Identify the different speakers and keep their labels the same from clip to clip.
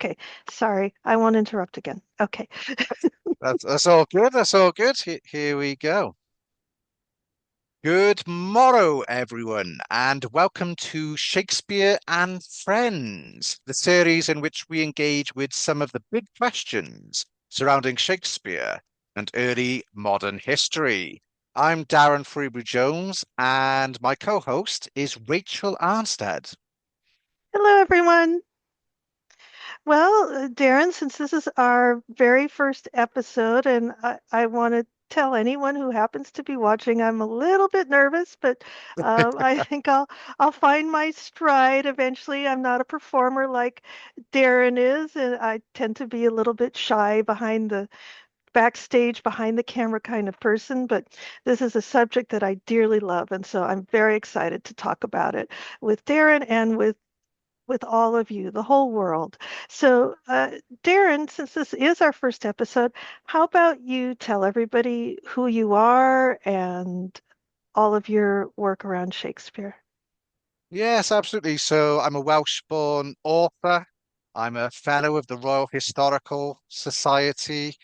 Speaker 1: Okay, sorry, I won't interrupt again. Okay.
Speaker 2: That's all good. That's all good. Here we go. Good morrow, everyone, and welcome to Shakespeare and Friends, the series in which we engage with some of the big questions surrounding Shakespeare and early modern history. I'm Darren Freebury-Jones, and my co-host is Rachel Aanstad.
Speaker 1: Hello, everyone. Well, Darren, since this is our very first episode, and I want to tell anyone who happens to be watching, I'm a little bit nervous, but I think I'll find my stride eventually. I'm not a performer like Darren is, and I tend to be a little bit shy behind the backstage, behind the camera kind of person, but this is a subject that I dearly love, and so I'm very excited to talk about it with Darren and with all of you, the whole world. So, Darren, since this is our first episode, how about you tell everybody who you are and all of your work around Shakespeare?
Speaker 2: Yes, absolutely. So I'm a Welsh-born author. I'm a fellow of the Royal Historical Society,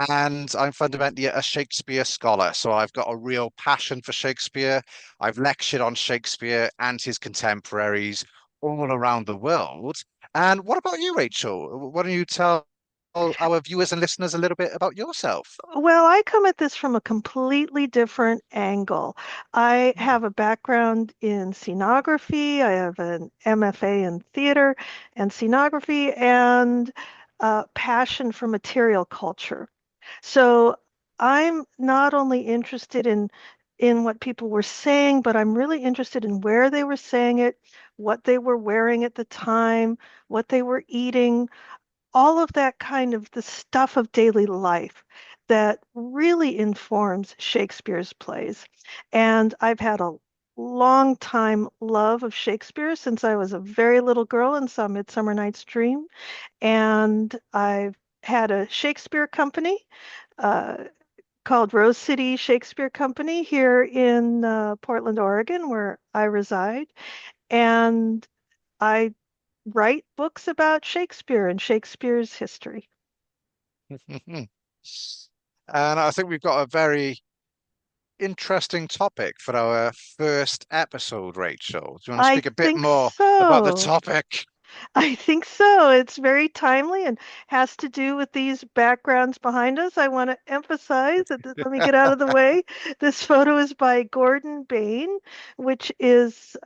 Speaker 2: and I'm fundamentally a Shakespeare scholar. So I've got a real passion for Shakespeare. I've lectured on Shakespeare and his contemporaries all around the world. And what about you, Rachel? Why don't you tell our viewers and listeners a little bit about yourself?
Speaker 1: Well, I come at this from a completely different angle. I have a background in scenography. I have an MFA in theater and scenography and passion for material culture. So I'm not only interested in what people were saying, but I'm really interested in where they were saying it, what they were wearing at the time, what they were eating, all of that kind of the stuff of daily life that really informs Shakespeare's plays. And I've had a long time love of Shakespeare since I was a very little girl and saw Midsummer Night's Dream. And I've had a Shakespeare company uh, called Rose City Shakespeare Company here in Portland, Oregon, where I reside. And I write books about Shakespeare and Shakespeare's history.
Speaker 2: And I think we've got a very interesting topic for our first episode, Rachel. Do you want to
Speaker 1: I
Speaker 2: speak a bit
Speaker 1: think
Speaker 2: more about the
Speaker 1: so.
Speaker 2: topic?
Speaker 1: I think so. It's very timely and has to do with these backgrounds behind us. I want to emphasize that, let me get out of the way. This photo is by Gordon Bain, which is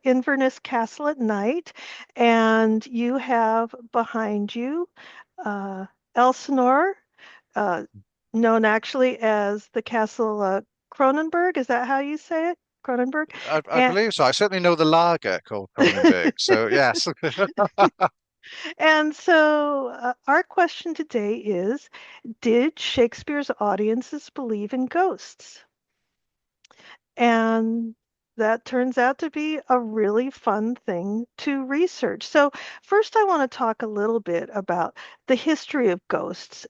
Speaker 1: Inverness Castle at night. And you have behind you uh, Elsinore, uh, known actually as the Castle Cronenberg. Is that how you say it? Cronenberg.
Speaker 2: I
Speaker 1: And
Speaker 2: believe so. I certainly know the lager called Cronenberg. So yes.
Speaker 1: And so, our question today is, did Shakespeare's audiences believe in ghosts? And that turns out to be a really fun thing to research. So, first, I want to talk a little bit about the history of ghosts,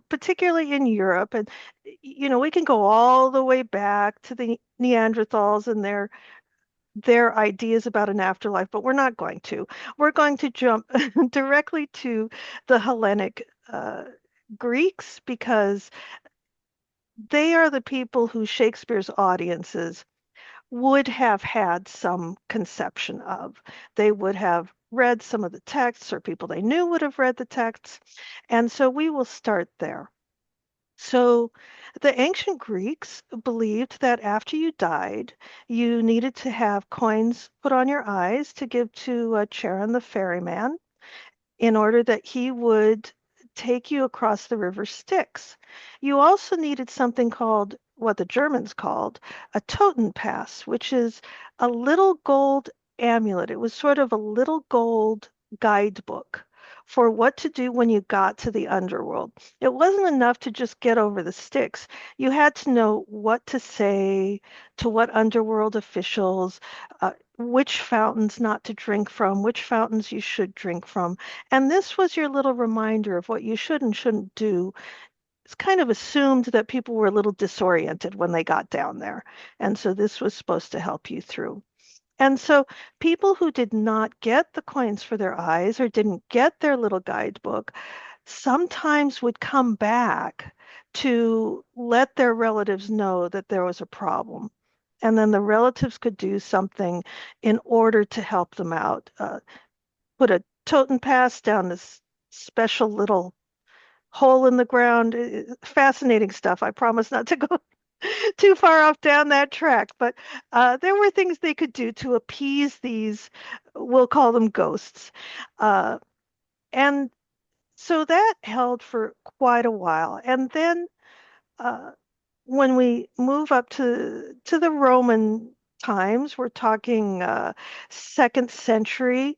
Speaker 1: particularly in Europe. And, we can go all the way back to the Neanderthals and their ideas about an afterlife, but we're not going to. We're going to jump directly to the Hellenic Greeks because they are the people who Shakespeare's audiences would have had some conception of. They would have read some of the texts, or people they knew would have read the texts. And so we will start there. So the ancient Greeks believed that after you died, you needed to have coins put on your eyes to give to Charon the ferryman in order that he would take you across the river Styx. You also needed something called what the Germans called a Totenpass, which is a little gold amulet. It was sort of a little gold guidebook for what to do when you got to the underworld. It wasn't enough to just get over the Styx. You had to know what to say to what underworld officials, which fountains not to drink from, which fountains you should drink from. And this was your little reminder of what you should and shouldn't do. It's kind of assumed that people were a little disoriented when they got down there. And so this was supposed to help you through. And so people who did not get the coins for their eyes or didn't get their little guidebook sometimes would come back to let their relatives know that there was a problem. And then the relatives could do something in order to help them out. Put a totem pass down this special little hole in the ground. Fascinating stuff. I promise not to go too far off down that track. But there were things they could do to appease these, we'll call them ghosts. Uh, and so that held for quite a while. And then uh, when we move up to the Roman times, we're talking second century,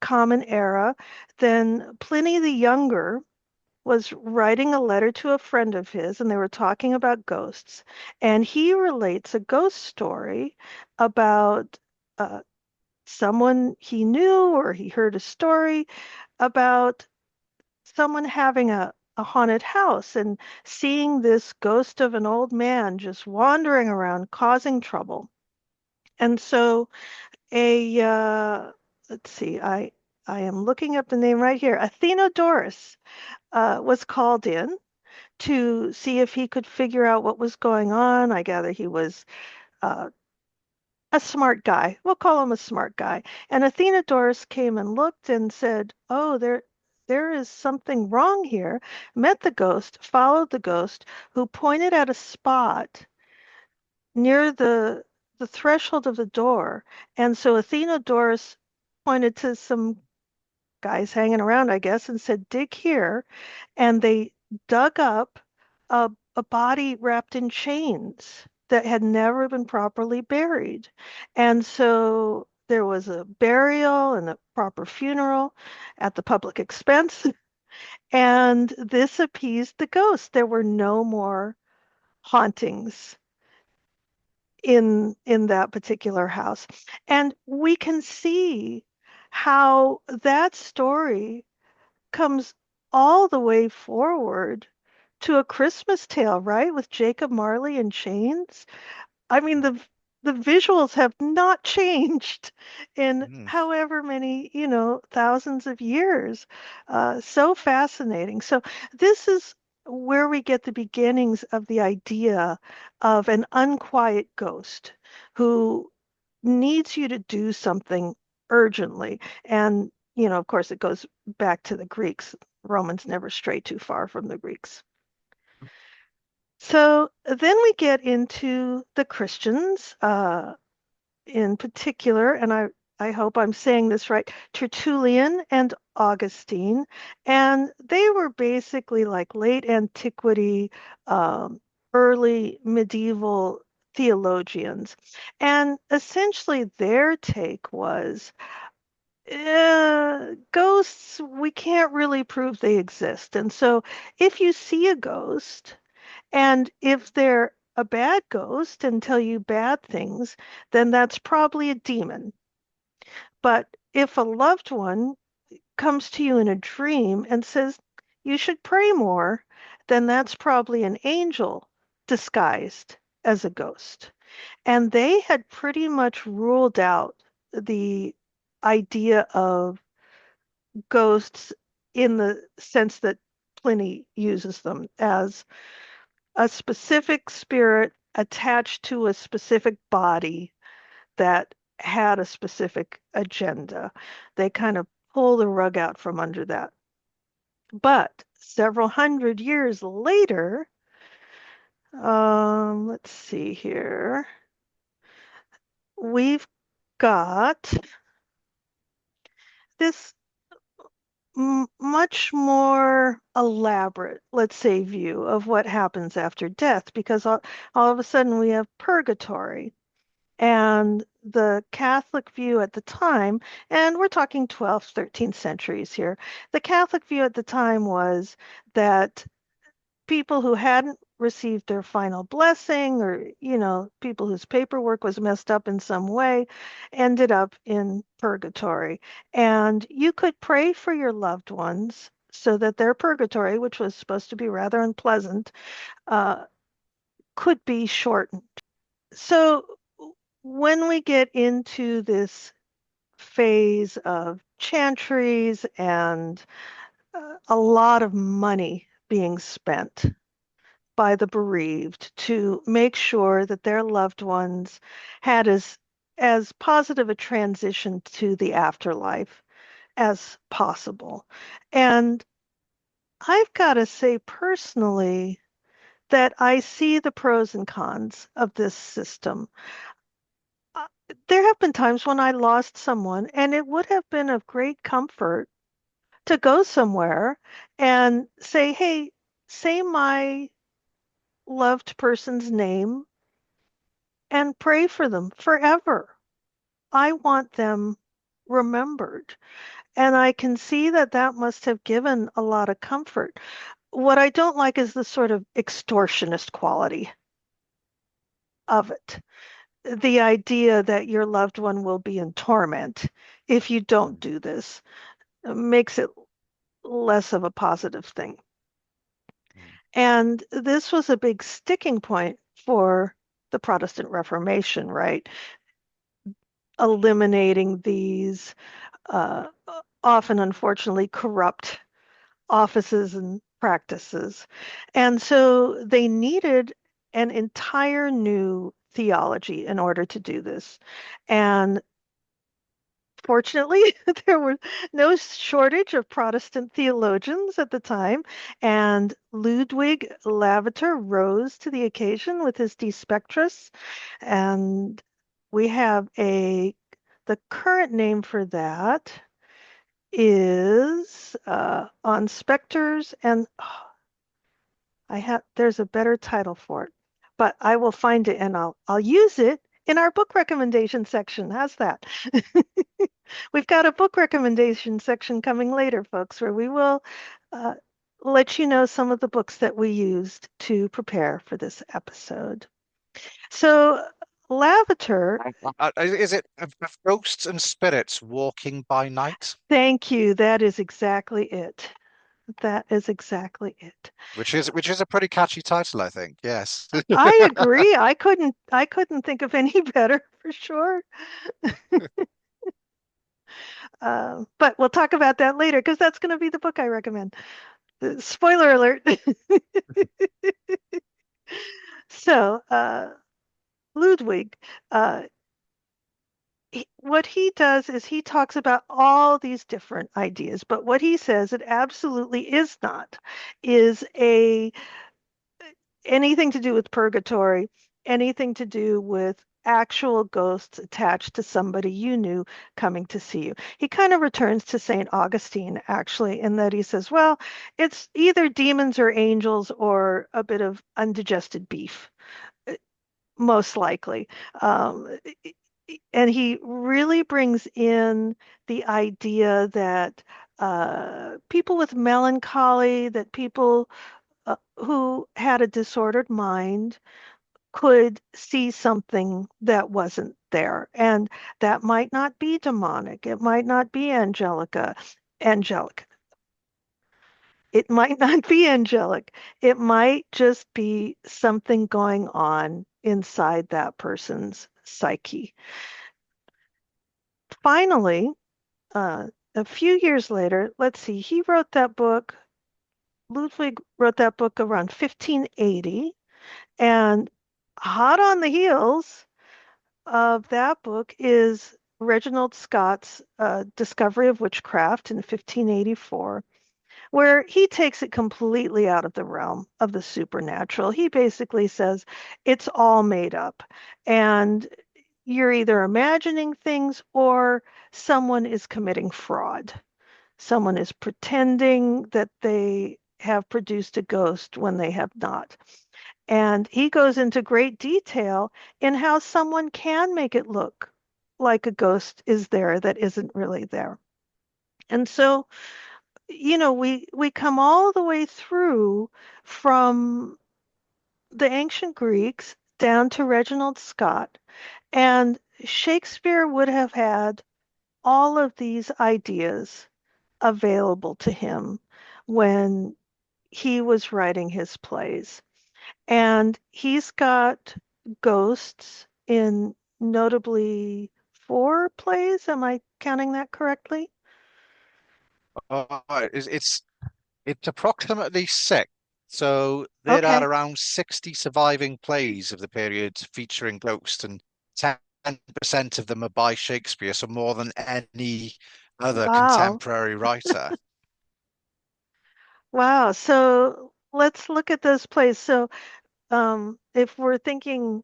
Speaker 1: Common Era, then Pliny the Younger was writing a letter to a friend of his, and they were talking about ghosts. And he relates a ghost story about uh, someone he knew, or he heard a story about someone having a haunted house and seeing this ghost of an old man just wandering around causing trouble. And so a let's see, I am looking up the name right here. Athenodorus was called in to see if he could figure out what was going on. I gather he was uh, a smart guy. We'll call him a smart guy. And Athenodorus came and looked and said, "Oh, there is something wrong here." Met the ghost, followed the ghost, who pointed at a spot near the threshold of the door. And so Athenodorus pointed to some guys hanging around, I guess, and said, "Dig here." And they dug up a body wrapped in chains that had never been properly buried. And so there was a burial and a proper funeral at the public expense. And this appeased the ghost. There were no more hauntings in that particular house. And we can see how that story comes all the way forward to A Christmas Tale, right? With Jacob Marley and chains. I mean, the visuals have not changed in
Speaker 2: Mm.
Speaker 1: however many, thousands of years. So fascinating. So this is where we get the beginnings of the idea of an unquiet ghost who needs you to do something urgently. And, of course, it goes back to the Greeks. Romans never stray too far from the Greeks. So then we get into the Christians, in particular, and I hope I'm saying this right, Tertullian and Augustine, and they were basically like late antiquity, early medieval theologians. And essentially their take was ghosts, we can't really prove they exist. And so if you see a ghost, and if they're a bad ghost and tell you bad things, then that's probably a demon. But if a loved one comes to you in a dream and says you should pray more, then that's probably an angel disguised as a ghost. And they had pretty much ruled out the idea of ghosts in the sense that Pliny uses them as a specific spirit attached to a specific body that had a specific agenda. They kind of pull the rug out from under that. But several hundred years later, let's see here, we've got this much more elaborate, let's say, view of what happens after death, because all of a sudden we have purgatory. And the Catholic view at the time, and we're talking 12th, 13th centuries here, the Catholic view at the time was that people who hadn't received their final blessing, or, people whose paperwork was messed up in some way, ended up in purgatory. And you could pray for your loved ones so that their purgatory, which was supposed to be rather unpleasant, could be shortened. So when we get into this phase of chantries and a lot of money being spent by the bereaved to make sure that their loved ones had as positive a transition to the afterlife as possible. And I've got to say personally that I see the pros and cons of this system. Uh, There have been times when I lost someone, and it would have been of great comfort to go somewhere and say, hey, say my loved person's name and pray for them forever. I want them remembered. And I can see that that must have given a lot of comfort. What I don't like is the sort of extortionist quality of it. The idea that your loved one will be in torment if you don't do this makes it less of a positive thing. And this was a big sticking point for the Protestant Reformation, right? Eliminating these uh, often, unfortunately, corrupt offices and practices. And so they needed an entire new theology in order to do this. And fortunately, there were no shortage of Protestant theologians at the time, and Ludwig Lavater rose to the occasion with his De Spectris, and we have the current name for that is on specters, and there's a better title for it, but I will find it and I'll use it in our book recommendation section. How's that? We've got a book recommendation section coming later, folks, where we will uh, let you know some of the books that we used to prepare for this episode. So, Lavater,
Speaker 2: Is it of ghosts and spirits walking by night?
Speaker 1: thank you. That is exactly it. That is exactly it.
Speaker 2: Which is a pretty catchy title, I think. Yes.
Speaker 1: I agree. I couldn't think of any better for sure. But we'll talk about that later because that's going to be the book I recommend. Spoiler alert. So, Ludwig, uh, what he does is he talks about all these different ideas, but what he says it absolutely is not is a anything to do with purgatory, anything to do with actual ghosts attached to somebody you knew coming to see you. He kind of returns to St. Augustine, actually, in that he says, well, it's either demons or angels or a bit of undigested beef, most likely. Um, and he really brings in the idea that people with melancholy, that people who had a disordered mind could see something that wasn't there. And that might not be demonic. It might not be angelic. It might not be angelic. It might just be something going on inside that person's psyche. Finally, a few years later, let's see, Ludwig wrote that book around 1580. And hot on the heels of that book is Reginald Scot's Discovery of Witchcraft in 1584, where he takes it completely out of the realm of the supernatural. He basically says it's all made up, and you're either imagining things or someone is committing fraud. Someone is pretending that they have produced a ghost when they have not. And he goes into great detail in how someone can make it look like a ghost is there that isn't really there. And so, we come all the way through from the ancient Greeks down to Reginald Scot, and Shakespeare would have had all of these ideas available to him when he was writing his plays. And he's got ghosts in notably four plays. Am I counting that correctly?
Speaker 2: Uh, it's, it's it's approximately six. So there are
Speaker 1: Okay.
Speaker 2: around 60 surviving plays of the period featuring ghosts, and 10% of them are by Shakespeare, so more than any other
Speaker 1: Wow.
Speaker 2: contemporary writer.
Speaker 1: Wow. So let's look at those plays. So if we're thinking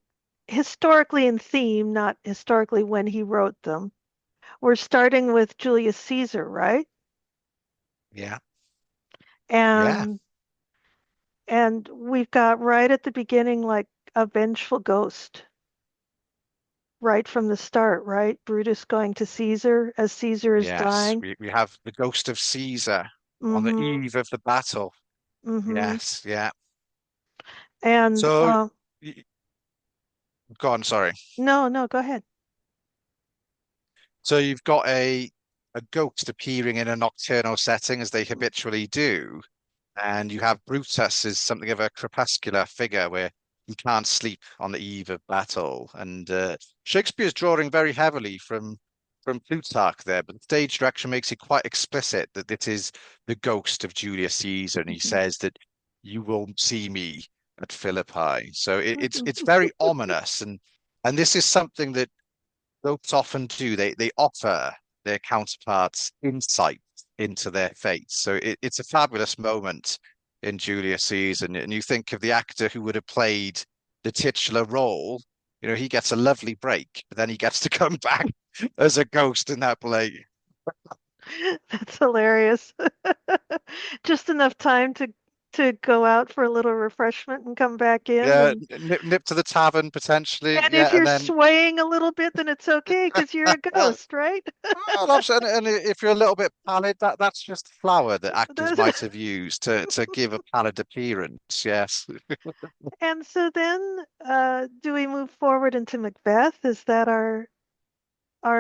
Speaker 1: historically in theme, not historically when he wrote them, we're starting with Julius Caesar, right?
Speaker 2: Yeah, yeah,
Speaker 1: And we've got right at the beginning like a vengeful ghost right from the start, right? Brutus going to Caesar as Caesar is
Speaker 2: yes.
Speaker 1: dying.
Speaker 2: We have the ghost of Caesar on the
Speaker 1: Mm-hmm.
Speaker 2: eve of the battle.
Speaker 1: Mm-hmm.
Speaker 2: Yes, yeah.
Speaker 1: And
Speaker 2: So, y- go on, sorry.
Speaker 1: no, no, go ahead.
Speaker 2: So you've got a ghost appearing in a nocturnal setting as they habitually do, and you have Brutus as something of a crepuscular figure where he can't sleep on the eve of battle. And Shakespeare's drawing very heavily from Plutarch there, but the stage direction makes it quite explicit that this is the ghost of Julius Caesar, and he says that you will see me at Philippi. So it's very ominous, and this is something that ghosts often do. They offer their counterparts insight into their fate. So it's a fabulous moment in Julius Caesar. And you think of the actor who would have played the titular role, he gets a lovely break, but then he gets to come back as a ghost in that play.
Speaker 1: That's hilarious. Just enough time to go out for a little refreshment and come back in
Speaker 2: Yeah,
Speaker 1: and
Speaker 2: nip to the tavern potentially.
Speaker 1: if
Speaker 2: Yeah, and
Speaker 1: you're
Speaker 2: then
Speaker 1: swaying a little bit, then it's okay because you're a ghost, right?
Speaker 2: well, and if you're a little bit pallid, that's just flour that actors
Speaker 1: That's-
Speaker 2: might have used to give a pallid appearance. Yes.
Speaker 1: And so then, do we move forward into Macbeth? Is that our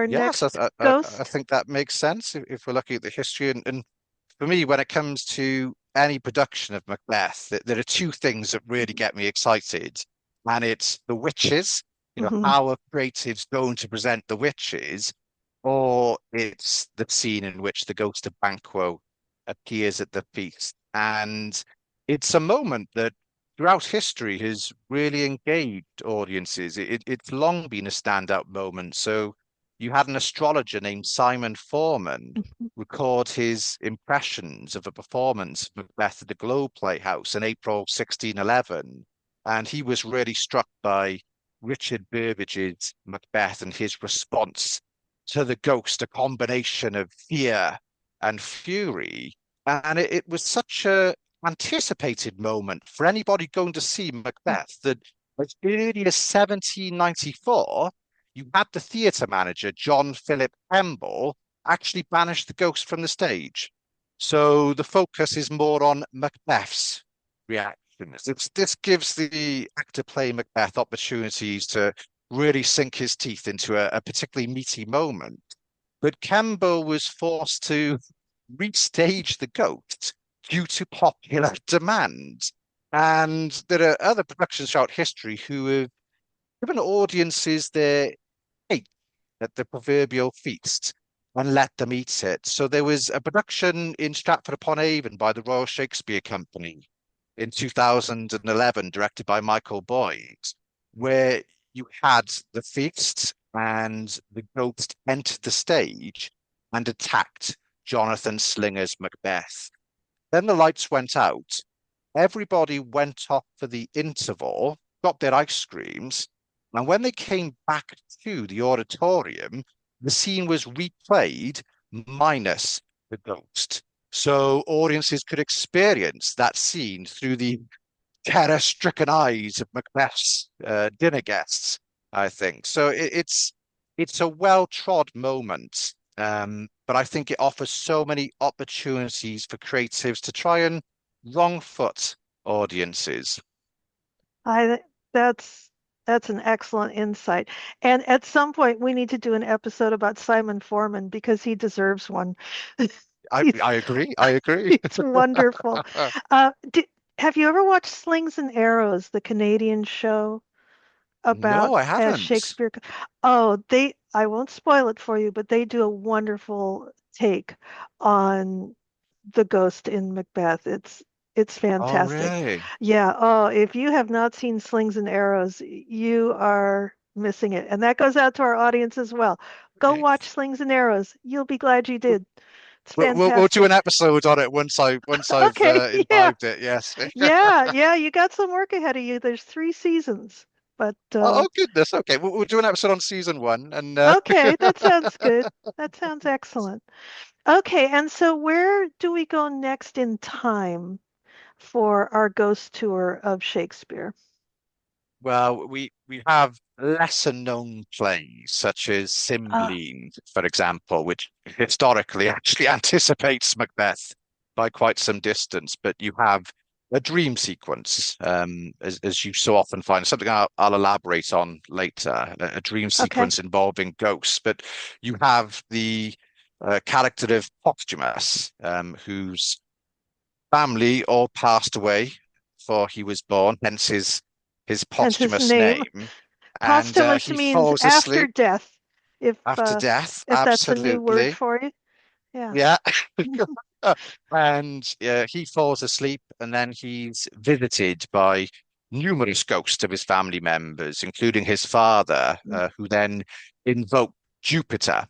Speaker 2: Yes,
Speaker 1: next
Speaker 2: I
Speaker 1: ghost?
Speaker 2: think that makes sense if we're looking at the history. And for me, when it comes to any production of Macbeth, there are two things that really get me excited. And it's the witches,
Speaker 1: Hmm.
Speaker 2: how a creative's going to present the witches, or it's the scene in which the ghost of Banquo appears at the feast. And it's a moment that throughout history has really engaged audiences. It's long been a standout moment. So you had an astrologer named Simon Foreman record his impressions of a performance of Macbeth at the Globe Playhouse in April 1611. And he was really struck by Richard Burbage's Macbeth and his response to the ghost, a combination of fear and fury. And it was such a anticipated moment for anybody going to see Macbeth that as early as 1794, you had the theatre manager, John Philip Kemble, actually banish the ghost from the stage. So the focus is more on Macbeth's reactions. This gives the actor playing Macbeth opportunities to really sink his teeth into a particularly meaty moment. But Campbell was forced to restage the ghost due to popular demand. And there are other productions throughout history who have given audiences their cake at the proverbial feast and let them eat it. So there was a production in Stratford upon Avon by the Royal Shakespeare Company in 2011, directed by Michael Boyd, where you had the feast and the ghost entered the stage and attacked Jonathan Slinger's Macbeth. Then the lights went out. Everybody went off for the interval, got their ice creams, and when they came back to the auditorium, the scene was replayed minus the ghost. So audiences could experience that scene through the terror-stricken eyes of Macbeth's dinner guests, I think. So it's a well-trod moment, but I think it offers so many opportunities for creatives to try and wrong foot audiences.
Speaker 1: I that's an excellent insight. And at some point, we need to do an episode about Simon Foreman because he deserves one. He's
Speaker 2: I agree. I agree.
Speaker 1: he's wonderful. Uh, did, have you ever watched Slings and Arrows, the Canadian show? about
Speaker 2: No, I
Speaker 1: as
Speaker 2: haven't.
Speaker 1: Shakespeare. Oh, I won't spoil it for you, but they do a wonderful take on the ghost in Macbeth. It's
Speaker 2: Oh,
Speaker 1: fantastic.
Speaker 2: really?
Speaker 1: Yeah, oh, if you have not seen Slings and Arrows, you are missing it. And that goes out to our audience as well. Go
Speaker 2: Okay.
Speaker 1: watch Slings and Arrows. You'll be glad you did. It's
Speaker 2: We'll do an
Speaker 1: fantastic.
Speaker 2: episode on it once I've
Speaker 1: Okay, yeah.
Speaker 2: imbibed it. Yes.
Speaker 1: Yeah, yeah, you got some work ahead of you. There's 3 seasons. But
Speaker 2: Oh, goodness. Okay, we'll do an episode on season one, and
Speaker 1: okay, that sounds good. That sounds excellent. Okay, and so where do we go next in time for our ghost tour of Shakespeare?
Speaker 2: well, we have lesser known plays such as
Speaker 1: Ah,
Speaker 2: Cymbeline, for example, which historically actually anticipates Macbeth by quite some distance. But you have a dream sequence, as you so often find, something I'll elaborate on later, a dream
Speaker 1: okay.
Speaker 2: sequence involving ghosts. But you have the character of Posthumus, whose family all passed away before he was born, hence his
Speaker 1: Hence his
Speaker 2: posthumous
Speaker 1: name.
Speaker 2: name. And
Speaker 1: Posthumous
Speaker 2: he
Speaker 1: means
Speaker 2: falls
Speaker 1: after
Speaker 2: asleep
Speaker 1: death, if
Speaker 2: after
Speaker 1: uh
Speaker 2: death.
Speaker 1: if that's a new word
Speaker 2: Absolutely.
Speaker 1: for you. Yeah.
Speaker 2: Yeah. And he falls asleep, and then he's visited by numerous ghosts of his family members, including his father,
Speaker 1: Mm.
Speaker 2: who then invoke Jupiter.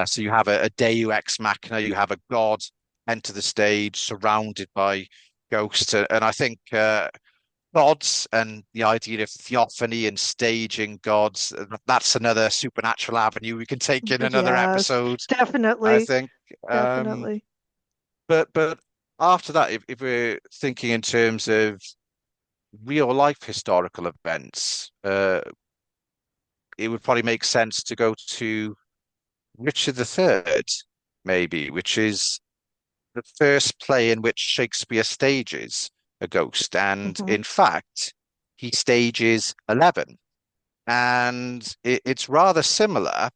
Speaker 2: So you have a Deus ex machina, you have a god enter the stage surrounded by ghosts. And I think gods and the idea of theophany and staging gods, that's another supernatural avenue we can take in another
Speaker 1: Yes,
Speaker 2: episode, I
Speaker 1: definitely,
Speaker 2: think. Um,
Speaker 1: definitely.
Speaker 2: but after that, if we're thinking in terms of real life historical events, it would probably make sense to go to Richard III, maybe, which is the first play in which Shakespeare stages a ghost. And
Speaker 1: Hmm.
Speaker 2: in fact, he stages 11. And it's rather similar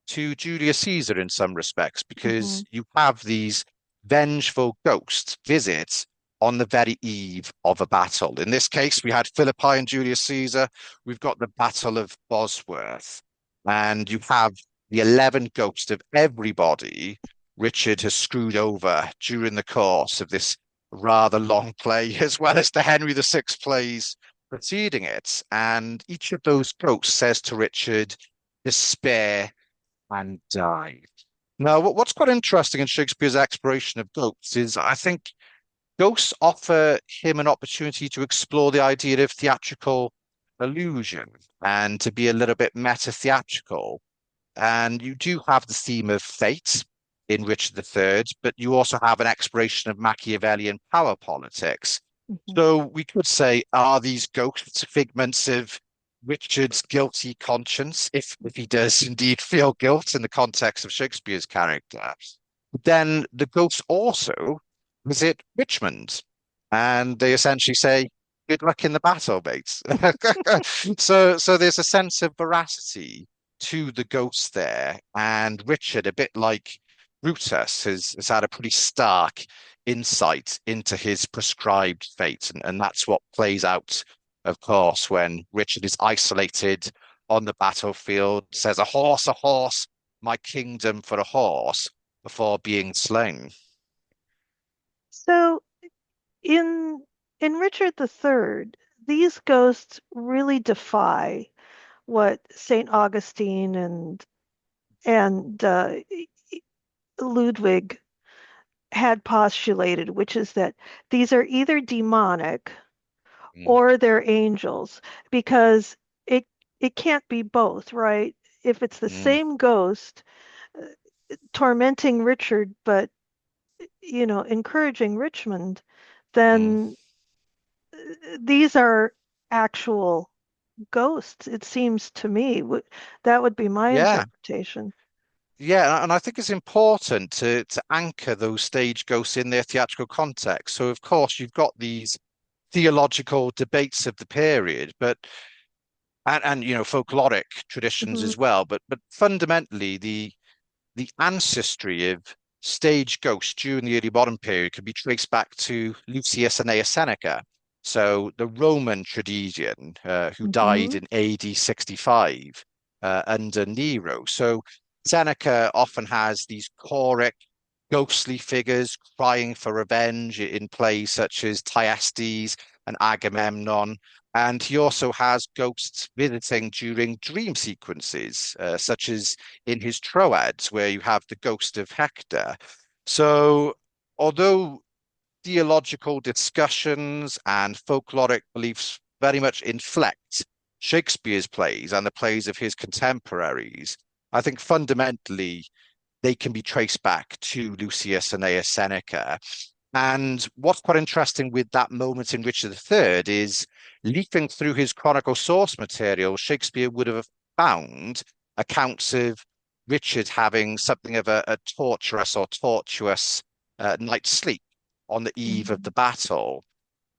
Speaker 2: to Julius Caesar in some respects,
Speaker 1: Hmm.
Speaker 2: because you have these vengeful ghosts visit on the very eve of a battle. In this case, we had Philippi and Julius Caesar. We've got the Battle of Bosworth, and you have the 11 ghosts of everybody Richard has screwed over during the course of this rather long play, as well as the Henry VI plays preceding it. And each of those ghosts says to Richard, despair and die. Now, what's quite interesting in Shakespeare's exploration of ghosts is I think ghosts offer him an opportunity to explore the idea of theatrical illusion and to be a little bit meta theatrical. And you do have the theme of fate in Richard III, but you also have an exploration of Machiavellian power politics.
Speaker 1: Hmm.
Speaker 2: So we could say, are these ghosts figments of Richard's guilty conscience, if he does indeed feel guilt in the context of Shakespeare's character? Then the ghosts also visit Richmond, and they essentially say, "Good luck in the battle, mates." So there's a sense of veracity to the ghosts there, and Richard, a bit like Brutus, has had a pretty stark insight into his prescribed fate, and that's what plays out, of course, when Richard is isolated on the battlefield, says, a horse, my kingdom for a horse," before being slain.
Speaker 1: So in Richard III, these ghosts really defy what Saint Augustine and Ludwig had postulated, which is that these are either demonic
Speaker 2: Mm,
Speaker 1: or they're angels, because it it can't be both, right? If it's the
Speaker 2: mm,
Speaker 1: same ghost uh, tormenting Richard, but encouraging Richmond,
Speaker 2: mm.
Speaker 1: then these are actual ghosts, it seems to me. That would be my
Speaker 2: Yeah,
Speaker 1: interpretation.
Speaker 2: yeah, and I think it's important to anchor those stage ghosts in their theatrical context. So, of course, you've got these theological debates of the period, but and folkloric traditions
Speaker 1: Hmm.
Speaker 2: as well. But fundamentally, the ancestry of stage ghosts during the early modern period can be traced back to Lucius and Seneca. So the Roman tragedian who died
Speaker 1: Hmm.
Speaker 2: in AD 65 under Nero. So Seneca often has these choric, ghostly figures crying for revenge in plays such as Thyestes and Agamemnon. And he also has ghosts visiting during dream sequences, such as in his Troads, where you have the ghost of Hector. So, although theological discussions and folkloric beliefs very much inflect Shakespeare's plays and the plays of his contemporaries, I think fundamentally they can be traced back to Lucius Annaeus Seneca. And what's quite interesting with that moment in Richard III is leafing through his chronicle source material, Shakespeare would have found accounts of Richard having something of a torturous or tortuous night's sleep on the eve of the
Speaker 1: Hmm.
Speaker 2: battle.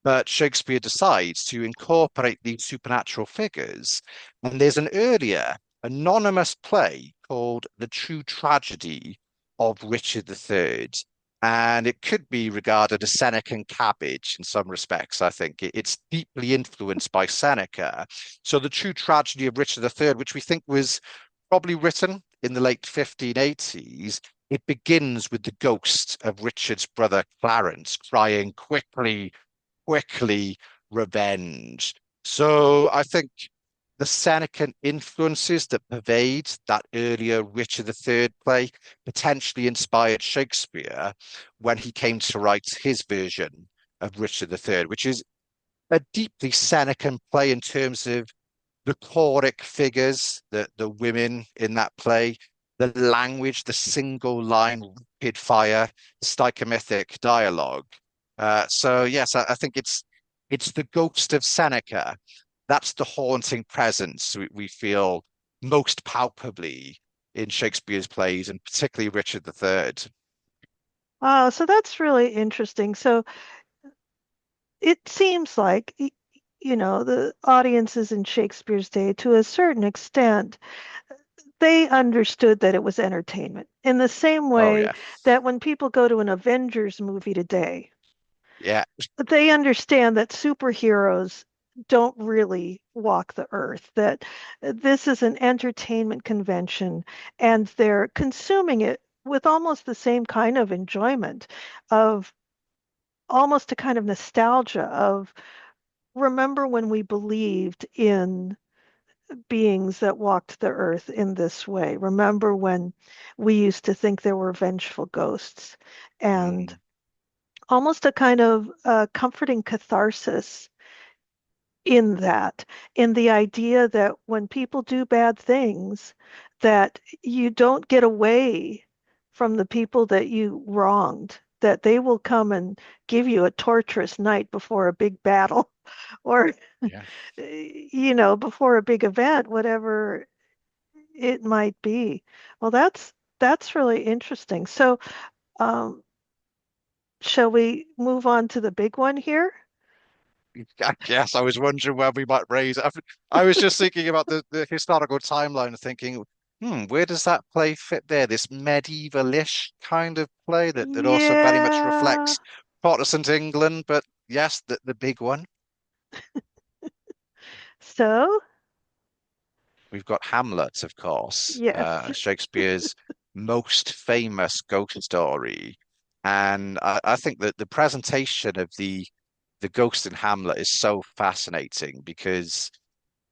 Speaker 2: But Shakespeare decides to incorporate these supernatural figures. And there's an earlier anonymous play called The True Tragedy of Richard III. And it could be regarded as Senecan cabbage in some respects, I think. It's deeply influenced by Seneca. So The True Tragedy of Richard III, which we think was probably written in the late 1580s, it begins with the ghost of Richard's brother Clarence crying, quickly, quickly, revenge. So I think the Senecan influences that pervade that earlier Richard III play potentially inspired Shakespeare when he came to write his version of Richard III, which is a deeply Senecan play in terms of the choric figures, the women in that play, the language, the single line, rapid fire, sticomythic dialogue. So yes, I think it's the ghost of Seneca. That's the haunting presence we feel most palpably in Shakespeare's plays, and particularly Richard III.
Speaker 1: Wow, so that's really interesting. So it seems like, the audiences in Shakespeare's day, to a certain extent, they understood that it was entertainment in the same
Speaker 2: Oh
Speaker 1: way
Speaker 2: yeah,
Speaker 1: that when people go to an Avengers movie today,
Speaker 2: yeah,
Speaker 1: they understand that superheroes don't really walk the earth, that this is an entertainment convention, and they're consuming it with almost the same kind of enjoyment, of almost a kind of nostalgia of remember when we believed in beings that walked the earth in this way. Remember when we used to think there were vengeful ghosts, and
Speaker 2: mm,
Speaker 1: almost a kind of comforting catharsis in that, in the idea that when people do bad things, that you don't get away from the people that you wronged, that they will come and give you a torturous night before a big battle or
Speaker 2: yeah.
Speaker 1: before a big event, whatever it might be. Well, that's really interesting. So, um, shall we move on to the big one here?
Speaker 2: I guess I was wondering where we might raise it. I was just thinking about the historical timeline and thinking, where does that play fit there? This medieval-ish kind of play that also very much
Speaker 1: Yeah.
Speaker 2: reflects Protestant England, but yes, the big one.
Speaker 1: So,
Speaker 2: We've got Hamlet, of course,
Speaker 1: yes.
Speaker 2: Shakespeare's most famous ghost story. And I think that the presentation of the ghost in Hamlet is so fascinating because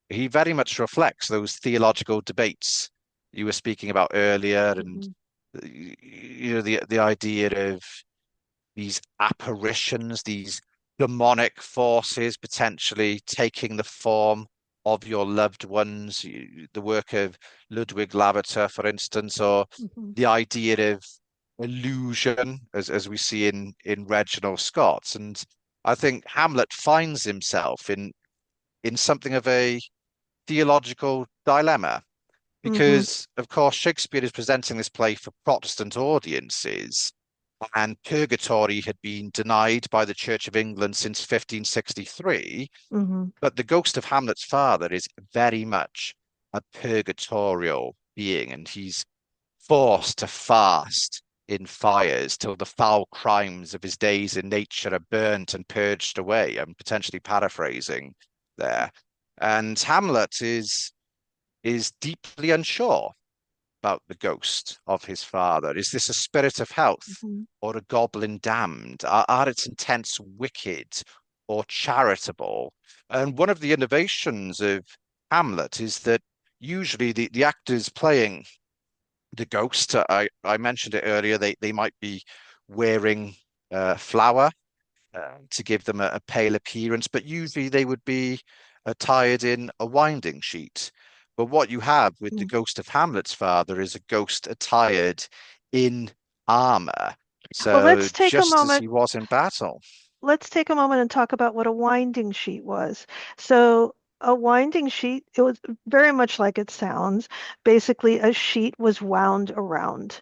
Speaker 2: he very much reflects those theological debates you were speaking about earlier, and
Speaker 1: Mhm.
Speaker 2: the idea of these apparitions, these demonic forces potentially taking the form of your loved ones. The work of Ludwig Lavater, for instance, or
Speaker 1: Mhm.
Speaker 2: the idea of illusion, as we see in Reginald Scot. And I think Hamlet finds himself in something of a theological dilemma
Speaker 1: Mhm.
Speaker 2: because, of course, Shakespeare is presenting this play for Protestant audiences, and purgatory had been denied by the Church of England since 1563.
Speaker 1: Mhm.
Speaker 2: But the ghost of Hamlet's father is very much a purgatorial being, and he's forced to fast in fires till the foul crimes of his days in nature are burnt and purged away. I'm potentially paraphrasing there. And Hamlet is deeply unsure about the ghost of his father. Is this a spirit of health
Speaker 1: Mhm.
Speaker 2: or a goblin damned? Are its intents wicked or charitable? And one of the innovations of Hamlet is that usually the actors playing the ghost, I mentioned it earlier, they might be wearing flour to give them a pale appearance, but usually they would be attired in a winding sheet. But what you have with the
Speaker 1: Mm.
Speaker 2: ghost of Hamlet's father is a ghost attired in armor.
Speaker 1: Well,
Speaker 2: So just as he
Speaker 1: moment.
Speaker 2: was in battle.
Speaker 1: Let's take a moment and talk about what a winding sheet was. So, a winding sheet, it was very much like it sounds. Basically, a sheet was wound around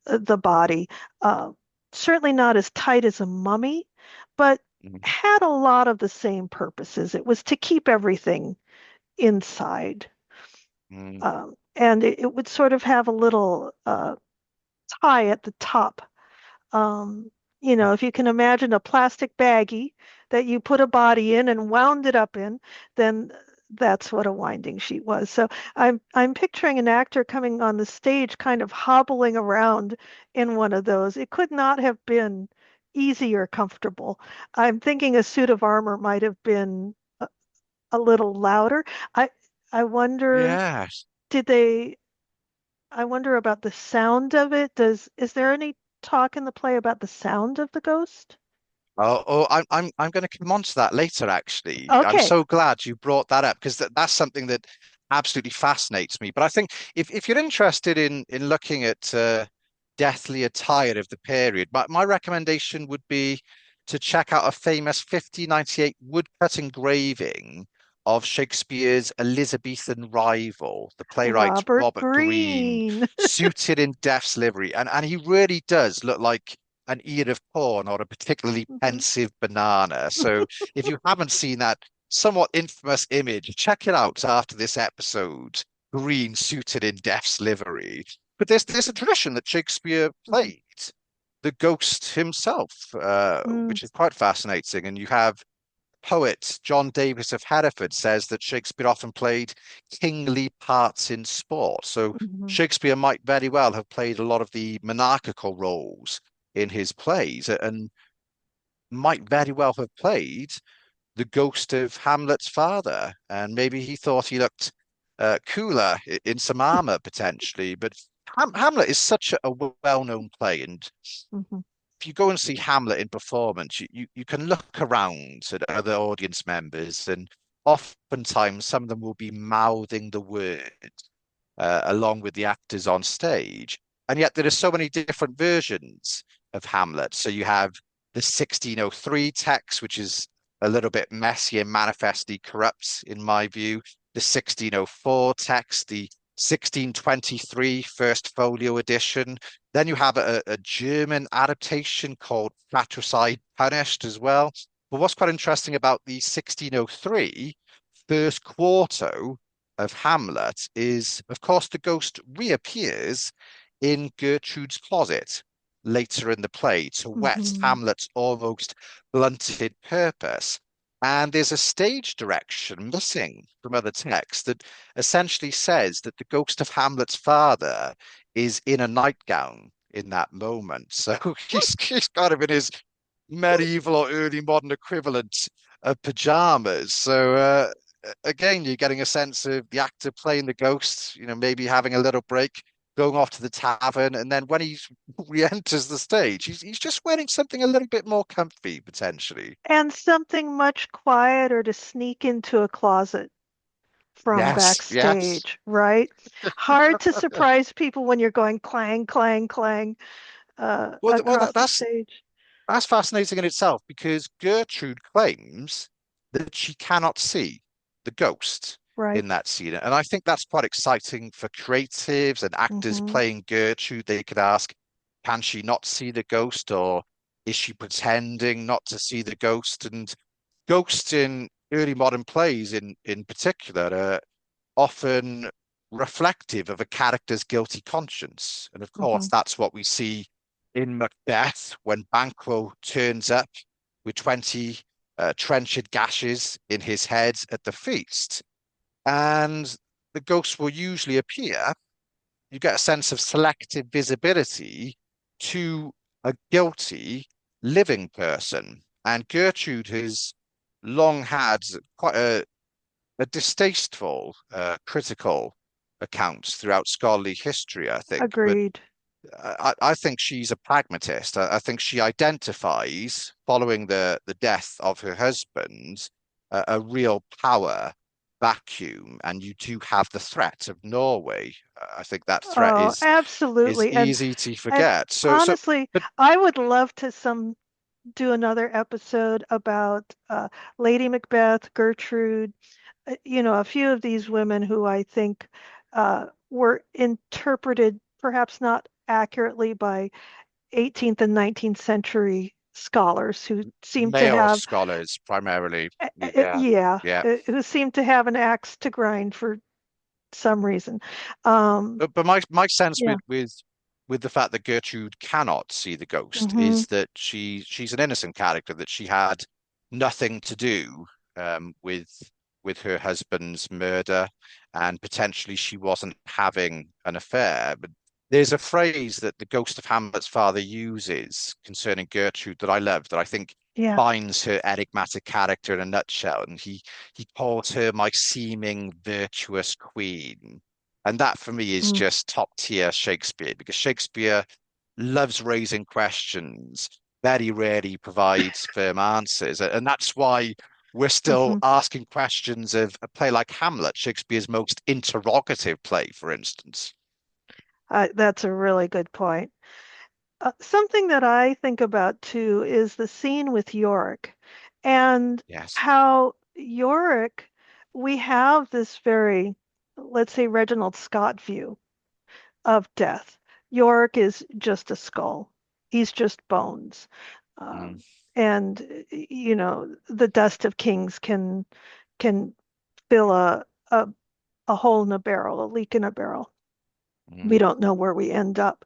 Speaker 1: the body. Uh, Certainly not as tight as a mummy, but
Speaker 2: Mhm.
Speaker 1: had a lot of the same purposes. It was to keep everything inside.
Speaker 2: Mm,
Speaker 1: And it would sort of have a little tie at the top. Um, if you can imagine a plastic baggie that you put a body in and wound it up in, then that's what a winding sheet was. So I'm picturing an actor coming on the stage kind of hobbling around in one of those. It could not have been easy or comfortable. I'm thinking a suit of armor might have been a little louder. I I wonder,
Speaker 2: yes.
Speaker 1: did they I wonder about the sound of it. Is there any talk in the play about the sound of the ghost?
Speaker 2: I'm going to come on to that later, actually. I'm
Speaker 1: Okay.
Speaker 2: so glad you brought that up because that's something that absolutely fascinates me. But I think if you're interested in looking at deathly attire of the period, my recommendation would be to check out a famous 1598 woodcut engraving of Shakespeare's Elizabethan rival, the playwright
Speaker 1: Robert
Speaker 2: Robert Greene,
Speaker 1: Greene.
Speaker 2: suited in death's livery. And he really does look like an ear of corn or a particularly
Speaker 1: Mhm.
Speaker 2: pensive banana. So if you haven't seen that somewhat infamous image, check it out after this episode. Green suited in death's livery. But there's a tradition that Shakespeare
Speaker 1: Mhm.
Speaker 2: played the ghost himself,
Speaker 1: Mm,
Speaker 2: which is quite fascinating. And you have poet John Davis of Hereford says that Shakespeare often played kingly parts in sport. So
Speaker 1: mhm.
Speaker 2: Shakespeare might very well have played a lot of the monarchical roles in his plays and might very well have played the ghost of Hamlet's father. And maybe he thought he looked cooler in some armor potentially. But Hamlet is such a well-known play, and
Speaker 1: Mhm.
Speaker 2: if you go and see Hamlet in performance, you can look around at other audience members, and oftentimes some of them will be mouthing the word along with the actors on stage. And yet there are so many different versions of Hamlet. So you have the 1603 text, which is a little bit messy and manifestly corrupt, in my view. The 1604 text, the 1623 first folio edition. Then you have a German adaptation called Fratricide Punished as well. But what's quite interesting about the 1603 first quarto of Hamlet is, of course, the ghost reappears in Gertrude's closet later in the play to whet
Speaker 1: Mhm.
Speaker 2: Hamlet's almost blunted purpose. And there's a stage direction missing from other texts that essentially says that the ghost of Hamlet's father is in a nightgown in that moment. So he's kind of in his medieval or early modern equivalent of pajamas. So again, you're getting a sense of the actor playing the ghost, maybe having a little break, going off to the tavern, and then when he re-enters the stage, he's just wearing something a little bit more comfy, potentially.
Speaker 1: And something much quieter to sneak into a closet from
Speaker 2: Yes, yes.
Speaker 1: backstage, right? Hard to surprise people when you're going clang, clang, clang
Speaker 2: Well,
Speaker 1: across the stage,
Speaker 2: that's fascinating in itself because Gertrude claims that she cannot see the ghost
Speaker 1: right?
Speaker 2: in that scene. And I think that's quite exciting for creatives and actors
Speaker 1: Hmm.
Speaker 2: playing Gertrude. They could ask, can she not see the ghost, or is she pretending not to see the ghost? And ghosts in early modern plays in particular are often reflective of a character's guilty conscience. And of
Speaker 1: Hmm.
Speaker 2: course, that's what we see in Macbeth when Banquo turns up with 20 trenchant gashes in his head at the feast. And the ghosts will usually appear. You get a sense of selective visibility to a guilty living person. And Gertrude has long had quite a distasteful, critical accounts throughout scholarly history, I think. But
Speaker 1: Agreed.
Speaker 2: I think she's a pragmatist. I think she identifies, following the death of her husband, a real power vacuum, and you do have the threat of Norway. I think that threat
Speaker 1: Oh,
Speaker 2: is
Speaker 1: absolutely.
Speaker 2: easy to
Speaker 1: And
Speaker 2: forget.
Speaker 1: honestly,
Speaker 2: But
Speaker 1: I would love to some do another episode about Lady Macbeth, Gertrude, a few of these women who I think were interpreted perhaps not accurately by 18th and 19th century scholars who seem to
Speaker 2: male
Speaker 1: have,
Speaker 2: scholars primarily, yeah,
Speaker 1: yeah,
Speaker 2: yeah.
Speaker 1: who seem to have an axe to grind for some reason. Um,
Speaker 2: But my sense
Speaker 1: yeah.
Speaker 2: with the fact that Gertrude cannot see the ghost
Speaker 1: Hmm.
Speaker 2: is that she's an innocent character, that she had nothing to do with her husband's murder, and potentially she wasn't having an affair. But there's a phrase that the ghost of Hamlet's father uses concerning Gertrude that I love, that I think
Speaker 1: Yeah.
Speaker 2: finds her enigmatic character in a nutshell. And he calls her my seeming virtuous queen. And that for me is
Speaker 1: Mm.
Speaker 2: just top tier Shakespeare, because Shakespeare loves raising questions, very rarely provides firm answers. And that's why we're still
Speaker 1: Hmm.
Speaker 2: asking questions of a play like Hamlet, Shakespeare's most interrogative play, for instance.
Speaker 1: That's a really good point. Something that I think about too is the scene with Yorick and
Speaker 2: Yes.
Speaker 1: how Yorick, we have this very, let's say, Reginald Scot view of death. Yorick is just a skull. He's just bones.
Speaker 2: Mm,
Speaker 1: Um, and the dust of kings can fill a hole in a barrel, a leak in a barrel. We
Speaker 2: mm,
Speaker 1: don't know where we end up.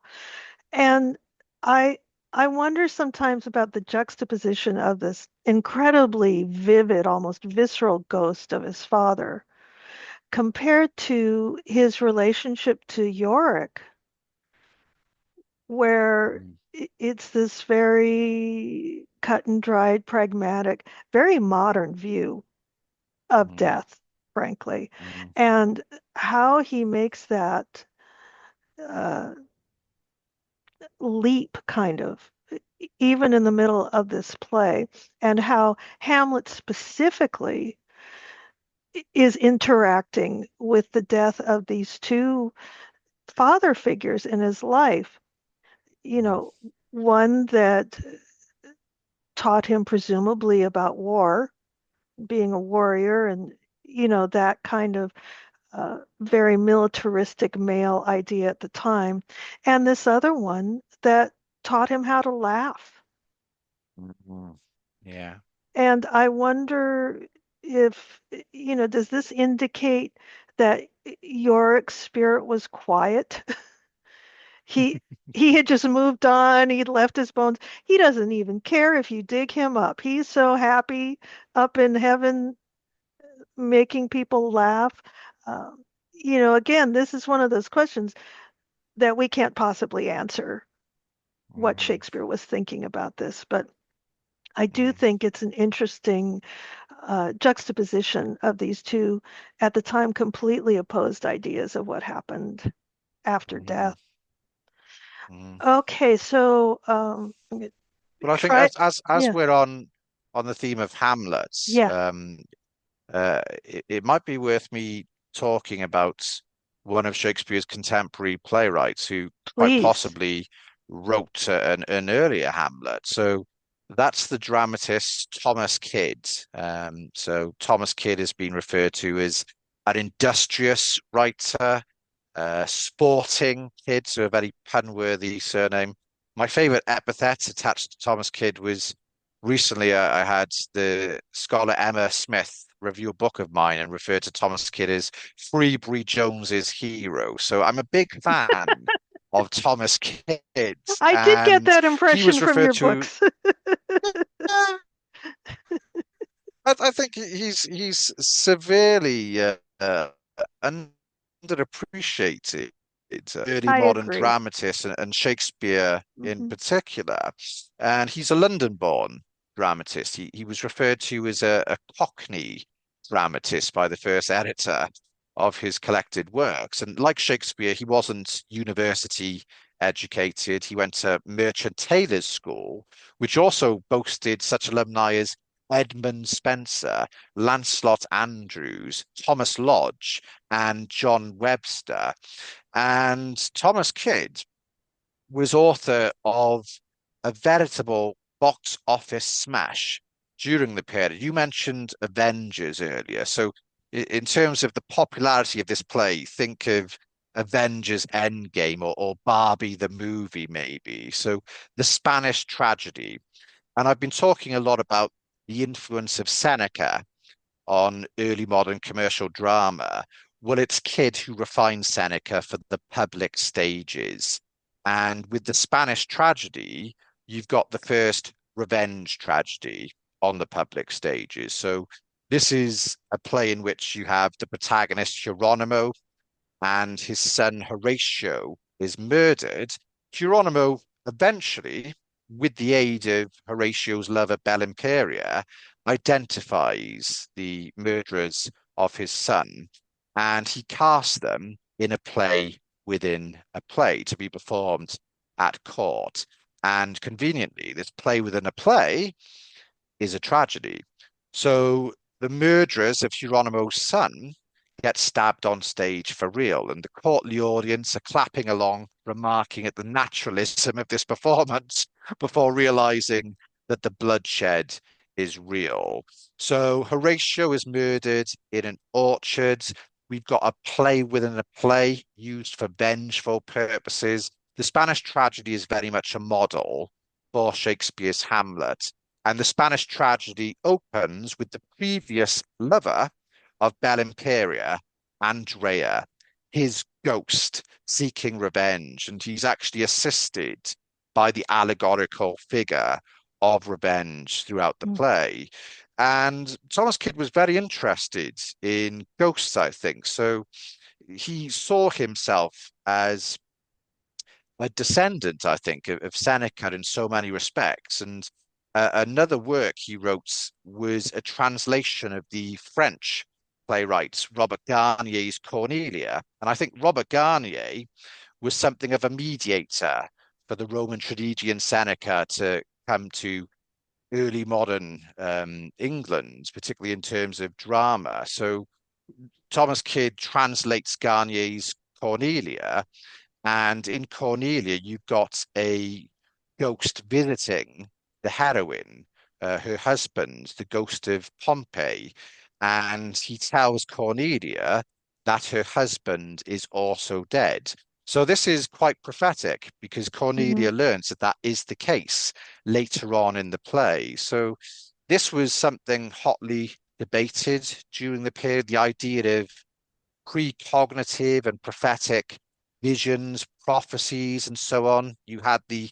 Speaker 1: And I I wonder sometimes about the juxtaposition of this incredibly vivid, almost visceral ghost of his father compared to his relationship to Yorick, where
Speaker 2: mm,
Speaker 1: it's this very cut and dried, pragmatic, very modern view of
Speaker 2: mm,
Speaker 1: death, frankly,
Speaker 2: mm,
Speaker 1: and how he makes that uh, leap kind of even in the middle of this play, and how Hamlet specifically is interacting with the death of these two father figures in his life. You
Speaker 2: mm,
Speaker 1: know, one that taught him presumably about war, being a warrior, and that kind of very militaristic male idea at the time, and this other one that taught him how to laugh.
Speaker 2: mm. Yeah.
Speaker 1: And I wonder if, does this indicate that Yorick's spirit was quiet? He he had just moved on, he'd left his bones. He doesn't even care if you dig him up. He's so happy up in heaven making people laugh. Again, this is one of those questions that we can't possibly answer what
Speaker 2: Mm,
Speaker 1: Shakespeare was thinking about this, but I do
Speaker 2: mm,
Speaker 1: think it's an interesting juxtaposition of these two, at the time, completely opposed ideas of what happened after
Speaker 2: mm,
Speaker 1: death.
Speaker 2: mm.
Speaker 1: Okay, so I'm gonna
Speaker 2: But I think
Speaker 1: try.
Speaker 2: as
Speaker 1: Yeah,
Speaker 2: we're on the theme of Hamlet,
Speaker 1: yeah,
Speaker 2: it might be worth me talking about one of Shakespeare's contemporary playwrights who quite
Speaker 1: please.
Speaker 2: possibly wrote an earlier Hamlet. So that's the dramatist Thomas Kyd. So Thomas Kyd has been referred to as an industrious writer, sporting Kyd, so a very pun-worthy surname. My favorite epithet attached to Thomas Kyd was recently I had the scholar Emma Smith review a book of mine and refer to Thomas Kidd as Freebury-Jones's hero. So I'm a big fan of Thomas Kidd,
Speaker 1: I did get
Speaker 2: and
Speaker 1: that
Speaker 2: he
Speaker 1: impression
Speaker 2: was
Speaker 1: from
Speaker 2: referred
Speaker 1: your
Speaker 2: to.
Speaker 1: books.
Speaker 2: eh, I think he's severely underappreciated early
Speaker 1: I
Speaker 2: modern
Speaker 1: agree.
Speaker 2: dramatist and Shakespeare in
Speaker 1: Hmm.
Speaker 2: particular. And he's a London-born dramatist. He was referred to as a Cockney dramatist by the first editor of his collected works. And like Shakespeare, he wasn't university educated. He went to Merchant Taylors' School, which also boasted such alumni as Edmund Spenser, Lancelot Andrews, Thomas Lodge, and John Webster. And Thomas Kidd was author of a veritable box office smash during the period. You mentioned Avengers earlier. So, in terms of the popularity of this play, think of Avengers Endgame or Barbie the movie, maybe. So, the Spanish tragedy. And I've been talking a lot about the influence of Seneca on early modern commercial drama. Well, it's Kidd who refined Seneca for the public stages. And with the Spanish tragedy, you've got the first revenge tragedy on the public stages. So this is a play in which you have the protagonist Hieronymo and his son Horatio is murdered. Geronimo eventually, with the aid of Horatio's lover Bellimperia, identifies the murderers of his son, and he casts them in a play within a play to be performed at court. And conveniently, this play within a play is a tragedy. So the murderers of Hieronymo's son get stabbed on stage for real, and the courtly audience are clapping along, remarking at the naturalism of this performance before realizing that the bloodshed is real. So Horatio is murdered in an orchard. We've got a play within a play used for vengeful purposes. The Spanish tragedy is very much a model for Shakespeare's Hamlet. And the Spanish tragedy opens with the previous lover of Bellimperia, Andrea, his ghost seeking revenge. And he's actually assisted by the allegorical figure of revenge throughout the play. And Thomas Kidd was very interested in ghosts, I think. So he saw himself as a descendant, I think, of Seneca in so many respects. And another work he wrote was a translation of the French playwright Robert Garnier's Cornelia. And I think Robert Garnier was something of a mediator for the Roman tragedian Seneca to come to early modern England, particularly in terms of drama. So Thomas Kidd translates Garnier's Cornelia, and in Cornelia, you've got a ghost visiting the heroine, her husband, the ghost of Pompey. And he tells Cornelia that her husband is also dead. So this is quite prophetic because
Speaker 1: Hmm.
Speaker 2: Cornelia learns that that is the case later on in the play. So this was something hotly debated during the period, the idea of precognitive and prophetic visions, prophecies, and so on. You had the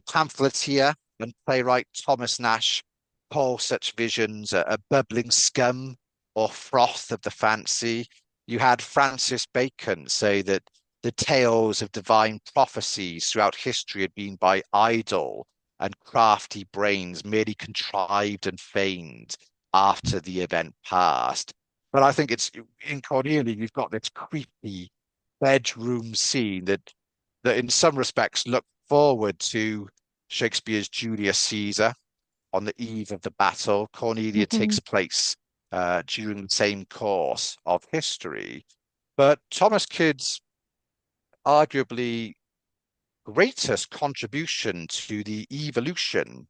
Speaker 2: pamphleteer and playwright Thomas Nash call such visions a bubbling scum or froth of the fancy. You had Francis Bacon say that the tales of divine prophecies throughout history had been by idle and crafty brains merely contrived and feigned after the event passed. But I think it's in Cornelia, you've got this creepy bedroom scene that in some respects look forward to Shakespeare's Julius Caesar on the eve of the battle. Cornelia
Speaker 1: Hmm.
Speaker 2: takes place during the same course of history. But Thomas Kidd's arguably greatest contribution to the evolution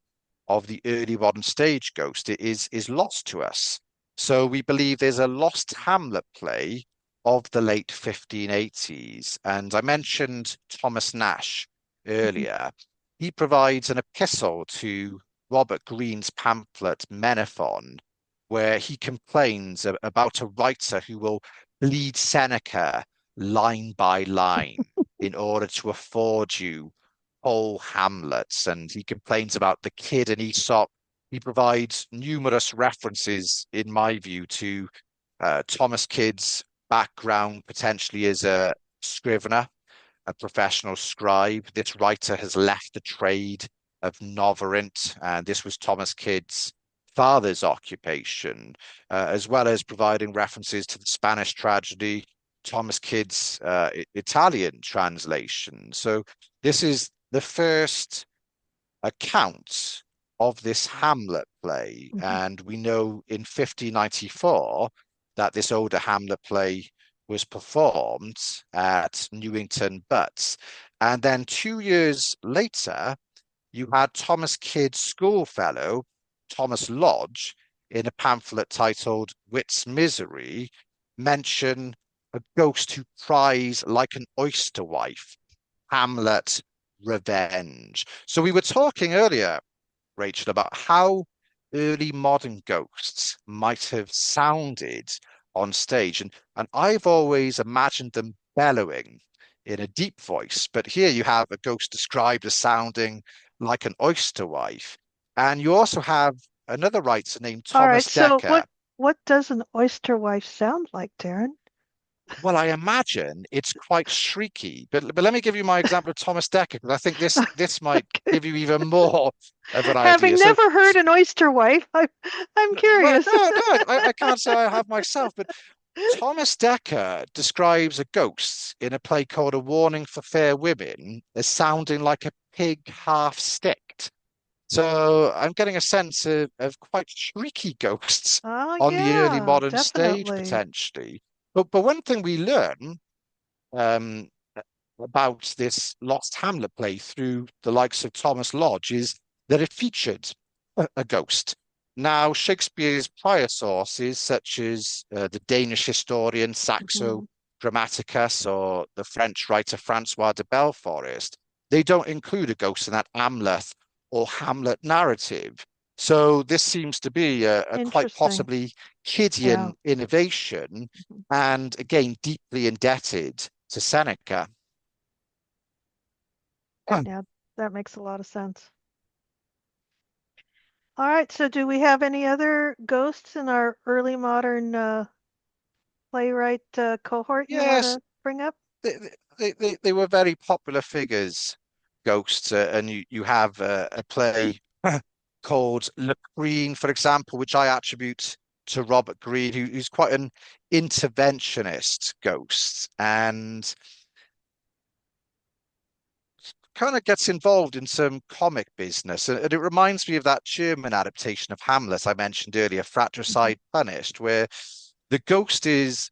Speaker 2: of the early modern stage ghost is lost to us. So we believe there's a lost Hamlet play of the late 1580s. And I mentioned Thomas Nash
Speaker 1: Hmm.
Speaker 2: earlier. He provides an epistle to Robert Greene's pamphlet Menaphon, where he complains about a writer who will bleed Seneca line by line in order to afford you whole hamlets. And he complains about the kid in Aesop. He provides numerous references, in my view, to Thomas Kidd's background potentially as a scrivener, a professional scribe. This writer has left the trade of noverint, and this was Thomas Kidd's father's occupation, as well as providing references to the Spanish tragedy, Thomas Kidd's Italian translation. So this is the first account of this Hamlet play,
Speaker 1: Mhm.
Speaker 2: and we know in 1594 that this older Hamlet play was performed at Newington Butts. And then 2 years later, you had Thomas Kidd's schoolfellow, Thomas Lodge, in a pamphlet titled Wit's Misery, mention a ghost who cries like an oyster wife, Hamlet revenge. So we were talking earlier, Rachel, about how early modern ghosts might have sounded on stage. And I've always imagined them bellowing in a deep voice. But here you have a ghost described as sounding like an oyster wife. And you also have another writer named
Speaker 1: All right.
Speaker 2: Thomas
Speaker 1: So
Speaker 2: Dekker.
Speaker 1: what does an oyster wife sound like, Darren?
Speaker 2: Well, I imagine it's quite shrieky, but let me give you my example of Thomas Dekker, because I think this might give you even more of an idea.
Speaker 1: Having
Speaker 2: So,
Speaker 1: never heard an oyster wife, I'm
Speaker 2: well,
Speaker 1: curious.
Speaker 2: no, I can't say I have myself, but Thomas Dekker describes a ghost in a play called A Warning for Fair Women as sounding like a pig half sticked. So I'm getting a sense of quite shrieky ghosts
Speaker 1: Oh
Speaker 2: on the early
Speaker 1: yeah,
Speaker 2: modern stage,
Speaker 1: definitely.
Speaker 2: potentially. But one thing we learn um, about this Lost Hamlet play through the likes of Thomas Lodge is that it featured a ghost. Now, Shakespeare's prior sources, such as the Danish historian Saxo
Speaker 1: Hmm.
Speaker 2: Grammaticus or the French writer Francois de Belforest, they don't include a ghost in that Amleth or Hamlet narrative. So this seems to be a quite
Speaker 1: Interesting.
Speaker 2: possibly
Speaker 1: Yeah.
Speaker 2: Kiddian innovation,
Speaker 1: Mhm.
Speaker 2: and again, deeply indebted to Seneca.
Speaker 1: Yeah, that makes a lot of sense. All right, so do we have any other ghosts in our early modern playwright cohort you want
Speaker 2: Yes,
Speaker 1: to bring up?
Speaker 2: they, they were very popular figures, ghosts, and you have a play called Le Green, for example, which I attribute to Robert Greene, who's quite an interventionist ghost and kind of gets involved in some comic business. And it reminds me of that German adaptation of Hamlet I mentioned earlier,
Speaker 1: Mhm.
Speaker 2: Fratricide Punished, where the ghost is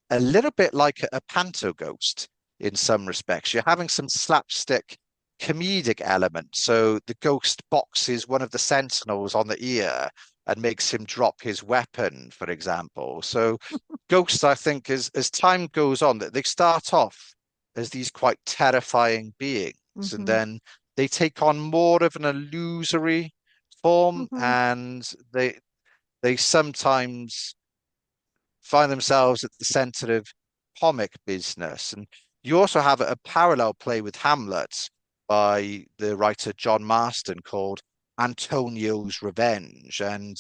Speaker 2: a little bit like a panto ghost in some respects. You're having some slapstick comedic element. So the ghost boxes one of the sentinels on the ear and makes him drop his weapon, for example. So ghosts, I think, as time goes on, that they start off as these quite terrifying beings, and
Speaker 1: Mhm.
Speaker 2: then they take on more of an illusory form,
Speaker 1: Mhm.
Speaker 2: and they sometimes find themselves at the center of comic business. And you also have a parallel play with Hamlet by the writer John Marston called Antonio's Revenge. And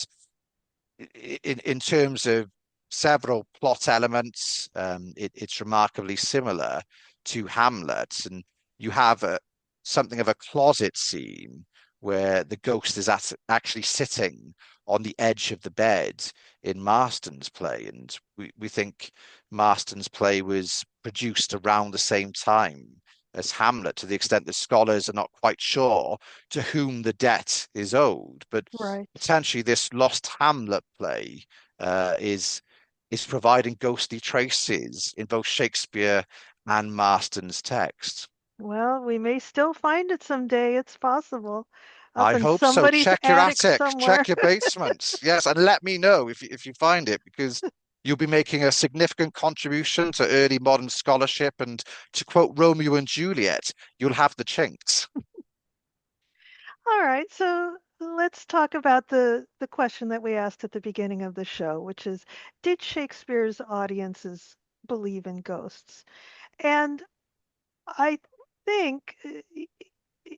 Speaker 2: in terms of several plot elements, it's remarkably similar to Hamlet. And you have something of a closet scene where the ghost is actually sitting on the edge of the bed in Marston's play. And we think Marston's play was produced around the same time as Hamlet, to the extent that scholars are not quite sure to whom the debt is owed. But
Speaker 1: Right.
Speaker 2: potentially this Lost Hamlet play uh, is is providing ghostly traces in both Shakespeare and Marston's text.
Speaker 1: Well, we may still find it someday. It's possible. Up
Speaker 2: I
Speaker 1: in
Speaker 2: hope so.
Speaker 1: somebody's
Speaker 2: Check your
Speaker 1: attic
Speaker 2: attic,
Speaker 1: somewhere.
Speaker 2: check your basements. Yes, and let me know if you find it, because you'll be making a significant contribution to early modern scholarship. And to quote Romeo and Juliet, you'll have the chinks.
Speaker 1: All right. So let's talk about the question that we asked at the beginning of the show, which is, did Shakespeare's audiences believe in ghosts? And I think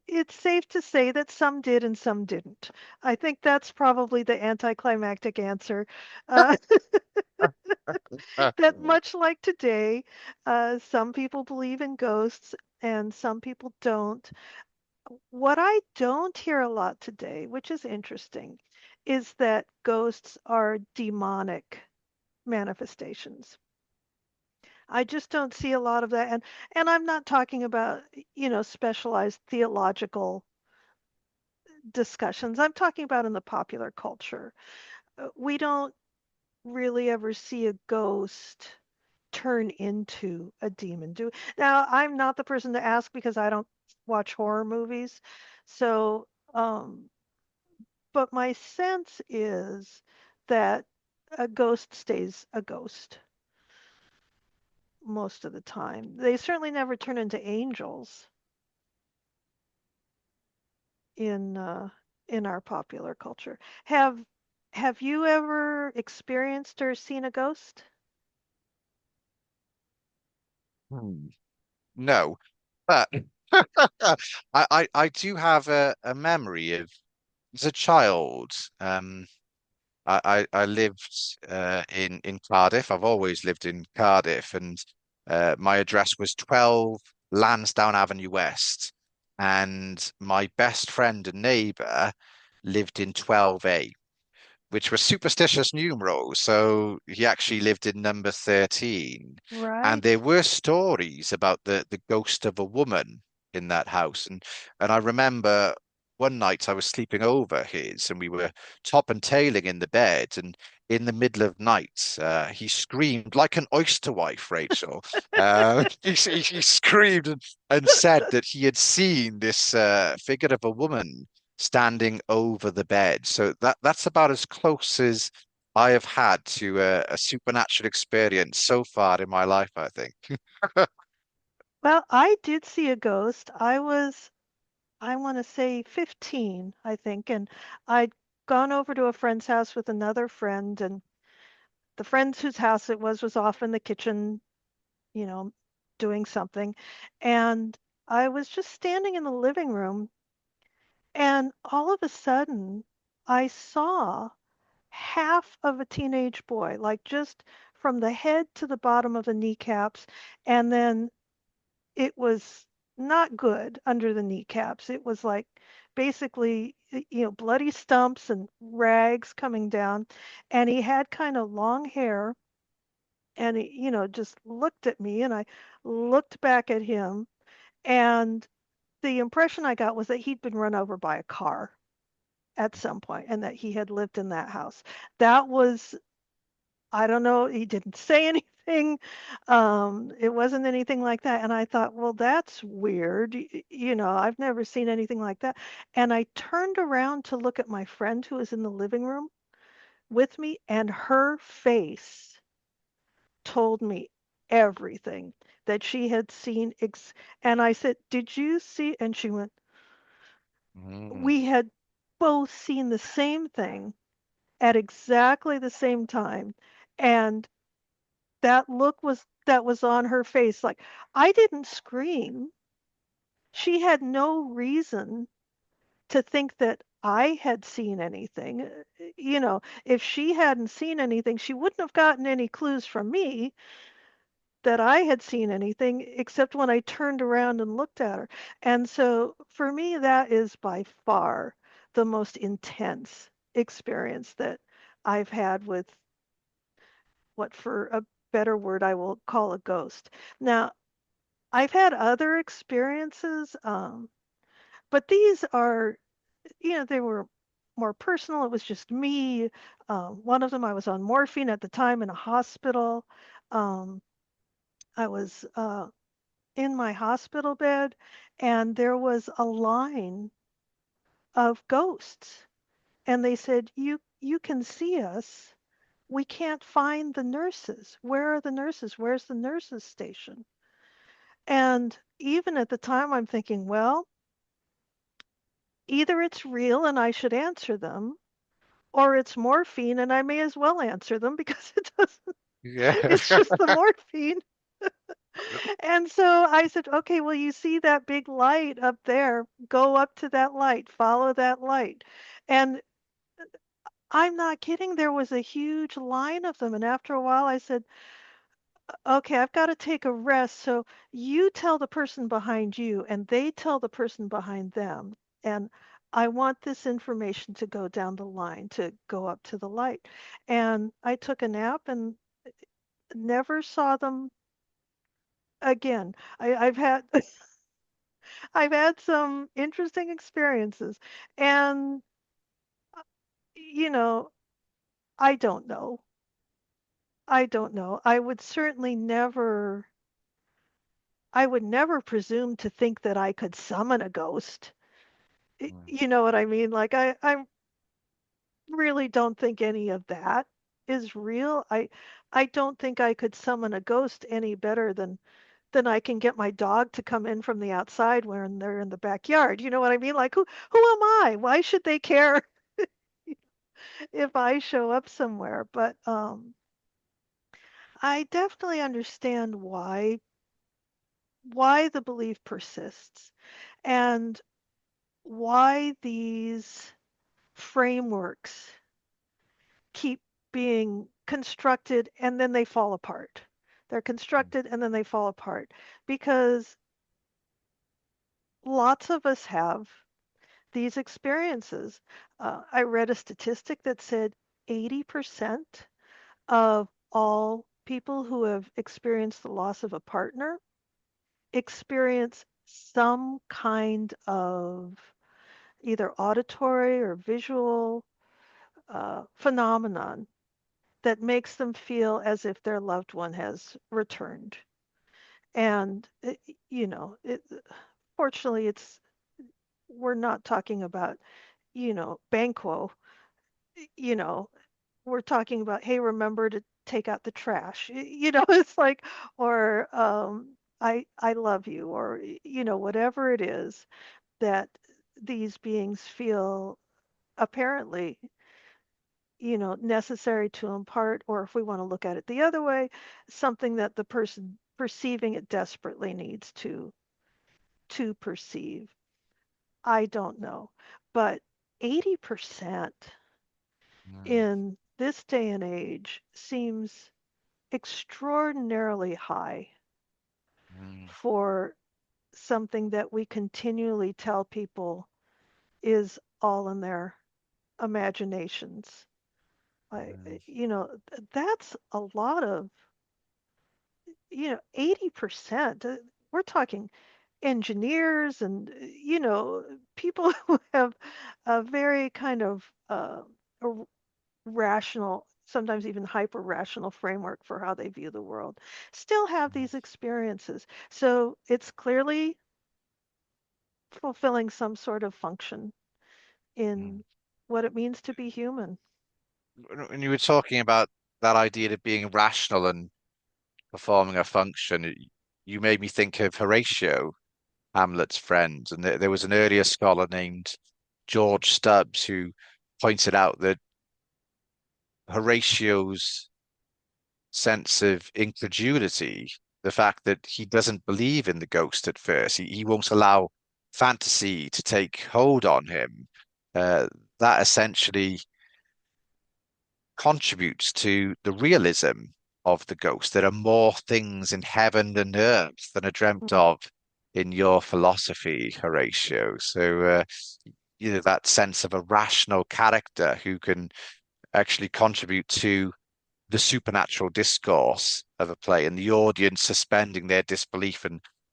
Speaker 1: it's safe to say that some did and some didn't. I think that's probably the anticlimactic answer. Uh, that much like today, some people believe in ghosts and some people don't. What I don't hear a lot today, which is interesting, is that ghosts are demonic manifestations. I just don't see a lot of that. And I'm not talking about, specialized theological discussions. I'm talking about in the popular culture. We don't really ever see a ghost turn into a demon. Do now, I'm not the person to ask because I don't watch horror movies. So, but my sense is that a ghost stays a ghost most of the time. They certainly never turn into angels in uh, in our popular culture. Have have you ever experienced or seen a ghost?
Speaker 2: Hmm. No, but I do have a memory of as a child. I lived in Cardiff. I've always lived in Cardiff, and my address was 12 Lansdowne Avenue West, and my best friend and neighbour lived in 12A, which were superstitious numerals. So he actually lived in number 13. And
Speaker 1: Right.
Speaker 2: there were stories about the ghost of a woman in that house. And I remember one night I was sleeping over his and we were top and tailing in the bed. And in the middle of night, he screamed like an oyster wife, Rachel. He screamed and said that he had seen this figure of a woman standing over the bed. So that's about as close as I have had to a supernatural experience so far in my life, I think.
Speaker 1: Well, I did see a ghost. I want to say 15, I think, and I'd gone over to a friend's house with another friend, and the friend whose house it was off in the kitchen, you know, doing something. And I was just standing in the living room, and all of a sudden, I saw half of a teenage boy, like just from the head to the bottom of the kneecaps. And then it was not good under the kneecaps. It was like basically, bloody stumps and rags coming down. And he had kind of long hair and he, just looked at me and I looked back at him. And the impression I got was that he'd been run over by a car at some point and that he had lived in that house. That was, I don't know, he didn't say anything. It wasn't anything like that. And I thought, well, that's weird. I've never seen anything like that. And I turned around to look at my friend who was in the living room with me, and her face told me everything that she had seen. And I said, did you see? And she went,
Speaker 2: Mm,
Speaker 1: we had both seen the same thing at exactly the same time. And that look that was on her face, like, I didn't scream. She had no reason to think that I had seen anything. If she hadn't seen anything, she wouldn't have gotten any clues from me that I had seen anything except when I turned around and looked at her. And so for me, that is by far the most intense experience that I've had with what, for a better word, I will call a ghost. Now, I've had other experiences, but these are, they were more personal. It was just me. One of them, I was on morphine at the time in a hospital. Um, I was in my hospital bed, and there was a line of ghosts, and they said, "You can see us. We can't find the nurses. Where are the nurses? Where's the nurses station?" And even at the time, I'm thinking, well, either it's real and I should answer them, or it's morphine and I may as well answer them because it doesn't,
Speaker 2: Yeah.
Speaker 1: it's just the morphine. And so I said, okay, well, you see that big light up there, go up to that light, follow that light. And I'm not kidding, there was a huge line of them. And after a while, I said, okay, I've got to take a rest. So you tell the person behind you, and they tell the person behind them. And I want this information to go down the line, to go up to the light. And I took a nap and never saw them again. I've had I've had some interesting experiences, and you know, I don't know. I don't know. I would never presume to think that I could summon a ghost.
Speaker 2: Mm,
Speaker 1: You know what I mean? Like I really don't think any of that is real. I don't think I could summon a ghost any better than I can get my dog to come in from the outside when they're in the backyard. You know what I mean? Like who am I? Why should they care if I show up somewhere? But I definitely understand why the belief persists and why these frameworks keep being constructed and then they fall apart. They're
Speaker 2: mm,
Speaker 1: constructed and then they fall apart because lots of us have these experiences. I read a statistic that said 80% of all people who have experienced the loss of a partner experience some kind of either auditory or visual phenomenon that makes them feel as if their loved one has returned. And, you know, fortunately, we're not talking about, Banquo, you know, we're talking about, hey, remember to take out the trash. It's like, or I love you, or, whatever it is that these beings feel apparently necessary to impart, or if we want to look at it the other way, something that the person perceiving it desperately needs to perceive. I don't know. But 80%
Speaker 2: mm,
Speaker 1: in this day and age seems extraordinarily high
Speaker 2: mm,
Speaker 1: for something that we continually tell people is all in their imaginations. I,
Speaker 2: mm,
Speaker 1: that's a lot of 80%. We're talking engineers and, people who have a very kind of a rational, sometimes even hyper rational framework for how they view the world, still have
Speaker 2: mm,
Speaker 1: these experiences. So it's clearly fulfilling some sort of function
Speaker 2: mm.
Speaker 1: in what it means to be human.
Speaker 2: When you were talking about that idea of being rational and performing a function, you made me think of Horatio, Hamlet's friend. And there was an earlier scholar named George Stubbs who pointed out that Horatio's sense of incredulity, the fact that he doesn't believe in the ghost at first, he won't allow fantasy to take hold on him, uh, that essentially contributes to the realism of the ghost. There are more things in heaven and earth than are dreamt
Speaker 1: Mm,
Speaker 2: of in your philosophy, Horatio. So, that sense of a rational character who can actually contribute to the supernatural discourse of a play and the audience suspending their disbelief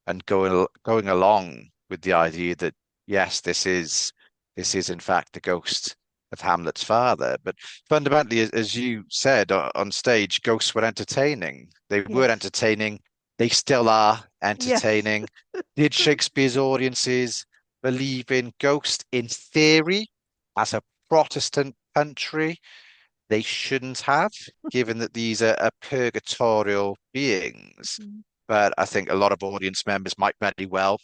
Speaker 2: and going along with the idea that yes, this is in fact the ghost of Hamlet's father. But fundamentally, as you said on stage, ghosts were entertaining. They were
Speaker 1: yes.
Speaker 2: entertaining. They still are
Speaker 1: Yes.
Speaker 2: entertaining. Did Shakespeare's audiences believe in ghosts in theory as a Protestant country? They shouldn't have, given that these are purgatorial beings.
Speaker 1: Mhm.
Speaker 2: But I think a lot of audience members might very well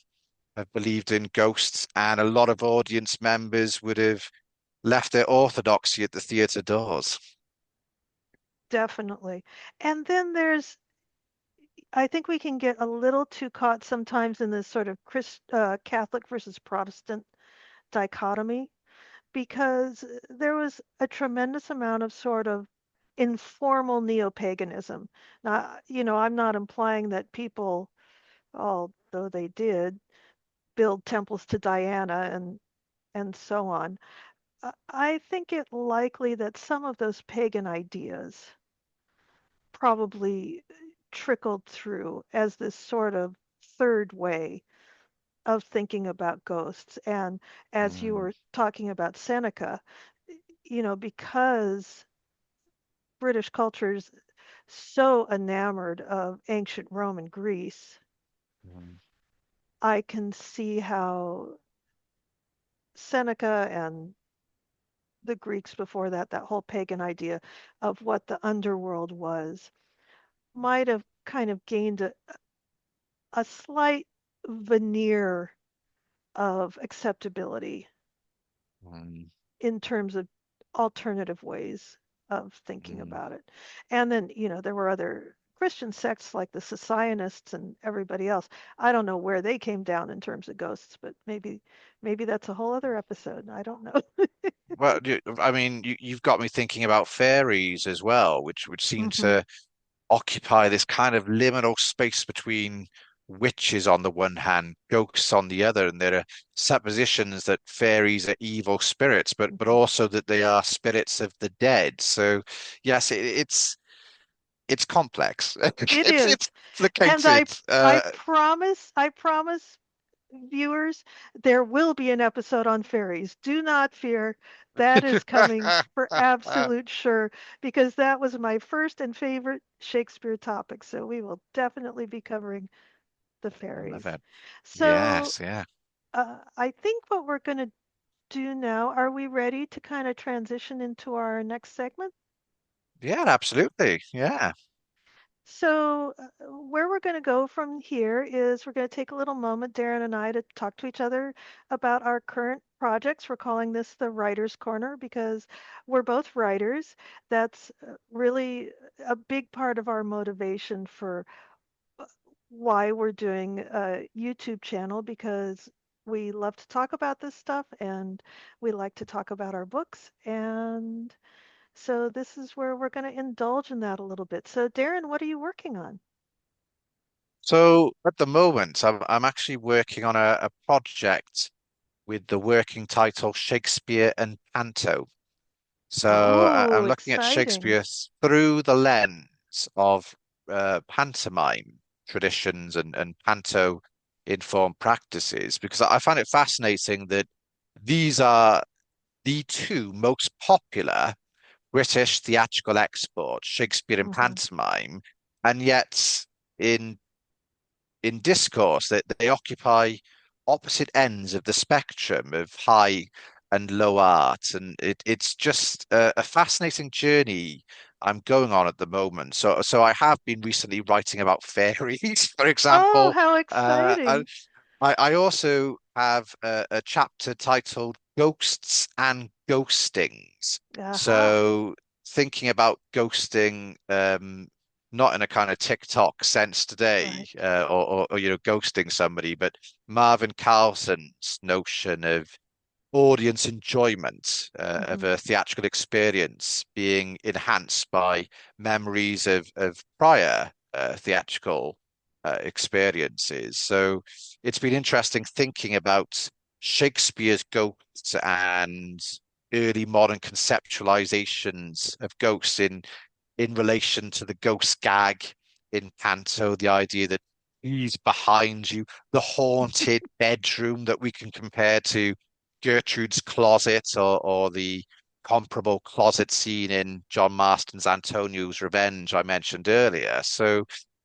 Speaker 2: have believed in ghosts, and a lot of audience members would have left their orthodoxy at the theatre doors.
Speaker 1: Definitely. And then I think we can get a little too caught sometimes in this sort of Catholic versus Protestant dichotomy because there was a tremendous amount of sort of informal neo-paganism. Now, I'm not implying that people, although they did, build temples to Diana and so on. I think it likely that some of those pagan ideas probably trickled through as this sort of third way of thinking about ghosts. And as you
Speaker 2: Mm,
Speaker 1: were talking about Seneca, because British culture is so enamored of ancient Rome and Greece,
Speaker 2: mm,
Speaker 1: I can see how Seneca and the Greeks before that, that whole pagan idea of what the underworld was, might have kind of gained a slight veneer of acceptability
Speaker 2: mm,
Speaker 1: in terms of alternative ways of thinking
Speaker 2: mm.
Speaker 1: about it. And then, there were other Christian sects like the Socinists and everybody else. I don't know where they came down in terms of ghosts, but maybe that's a whole other episode. I don't know.
Speaker 2: Well, I mean, you've got me thinking about fairies as well, which seem
Speaker 1: Hmm.
Speaker 2: to occupy this kind of liminal space between witches on the one hand, ghosts on the other, and there are suppositions that fairies are evil spirits, but
Speaker 1: Hmm.
Speaker 2: also that they are spirits of the dead. So yes, it's complex.
Speaker 1: It
Speaker 2: It's
Speaker 1: is. And
Speaker 2: complicated.
Speaker 1: I promise viewers, there will be an episode on fairies. Do not fear. That is coming for absolute sure because that was my first and favorite Shakespeare topic. So we will definitely be covering the
Speaker 2: I love
Speaker 1: fairies.
Speaker 2: it.
Speaker 1: So
Speaker 2: Yes, yeah.
Speaker 1: I think what we're going to do now, are we ready to kind of transition into our next segment?
Speaker 2: Yeah, absolutely. Yeah.
Speaker 1: So, where we're going to go from here is we're going to take a little moment, Darren and I, to talk to each other about our current projects. We're calling this the Writer's Corner because we're both writers. That's really a big part of our motivation for uh, why we're doing a YouTube channel because we love to talk about this stuff and we like to talk about our books. And so, this is where we're going to indulge in that a little bit. So, Darren, what are you working on?
Speaker 2: So at the moment, I'm actually working on a project with the working title Shakespeare and Panto. So
Speaker 1: Oh,
Speaker 2: I'm looking at
Speaker 1: exciting.
Speaker 2: Shakespeare through the lens of pantomime traditions and panto informed practices, because I find it fascinating that these are the two most popular British theatrical exports, Shakespeare and
Speaker 1: Hmm.
Speaker 2: pantomime, and yet in discourse that they occupy opposite ends of the spectrum of high and low art, and it's just a fascinating journey I'm going on at the moment. So I have been recently writing about fairies, for
Speaker 1: Oh,
Speaker 2: example.
Speaker 1: how
Speaker 2: And
Speaker 1: exciting.
Speaker 2: I also have a chapter titled Ghosts and Ghostings.
Speaker 1: Aha.
Speaker 2: So thinking about ghosting, not in a kind of TikTok sense today,
Speaker 1: Right.
Speaker 2: or ghosting somebody, but Marvin Carlson's notion of audience enjoyment of
Speaker 1: Hmm.
Speaker 2: a theatrical experience being enhanced by memories of prior theatrical experiences. So it's been interesting thinking about Shakespeare's ghosts and early modern conceptualizations of ghosts in relation to the ghost gag in Canto, the idea that he's behind you, the haunted bedroom that we can compare to Gertrude's closet, or the comparable closet scene in John Marston's Antonio's Revenge I mentioned earlier. So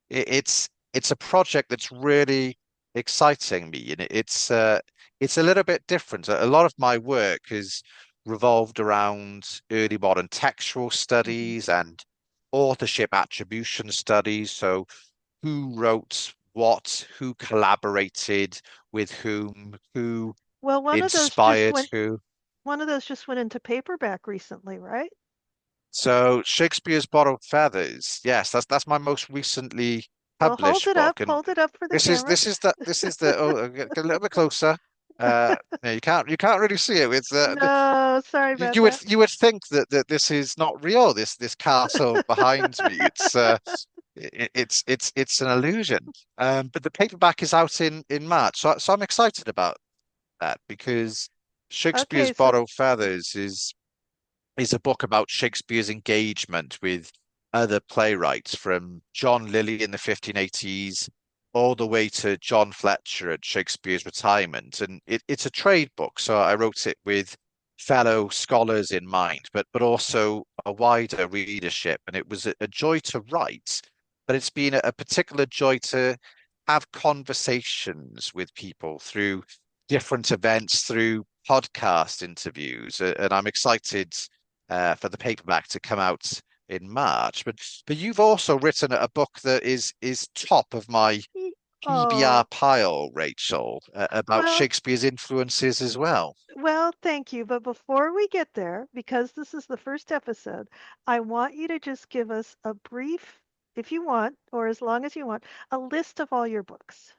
Speaker 2: it's a project that's really exciting me, and it's a little bit different. A lot of my work has revolved around early modern textual
Speaker 1: Hmm.
Speaker 2: studies and authorship attribution studies. So who wrote who collaborated with whom, who
Speaker 1: Well,
Speaker 2: inspired who.
Speaker 1: one of those just went into paperback recently, right?
Speaker 2: So Shakespeare's Borrowed Feathers, yes, that's my most recently
Speaker 1: Well,
Speaker 2: published book, and
Speaker 1: hold it up for the
Speaker 2: this is
Speaker 1: camera.
Speaker 2: this is the get a little bit closer. Yeah, you can't really see it with
Speaker 1: No, sorry
Speaker 2: you,
Speaker 1: about
Speaker 2: you would
Speaker 1: that.
Speaker 2: you would think that this is not real. This castle behind me, it's an illusion. But the paperback is out in March, so I'm excited about that because Shakespeare's
Speaker 1: Okay, so
Speaker 2: Borrowed Feathers is a book about Shakespeare's engagement with other playwrights from John Lilly in the 1580s all the way to John Fletcher at Shakespeare's retirement. And it's a trade book, so I wrote it with fellow scholars in mind, but also a wider readership. And it was a joy to write, but it's been a particular joy to have conversations with people through different events, through podcast interviews, and I'm excited for the paperback to come out in March. But you've also written a book that is top of my
Speaker 1: y-
Speaker 2: TBR
Speaker 1: oh,
Speaker 2: pile, Rachel, about
Speaker 1: well,
Speaker 2: Shakespeare's influences as well.
Speaker 1: thank you. But before we get there, because this is the first episode, I want you to just give us a brief, if you want, or as long as you want, a list of all your books.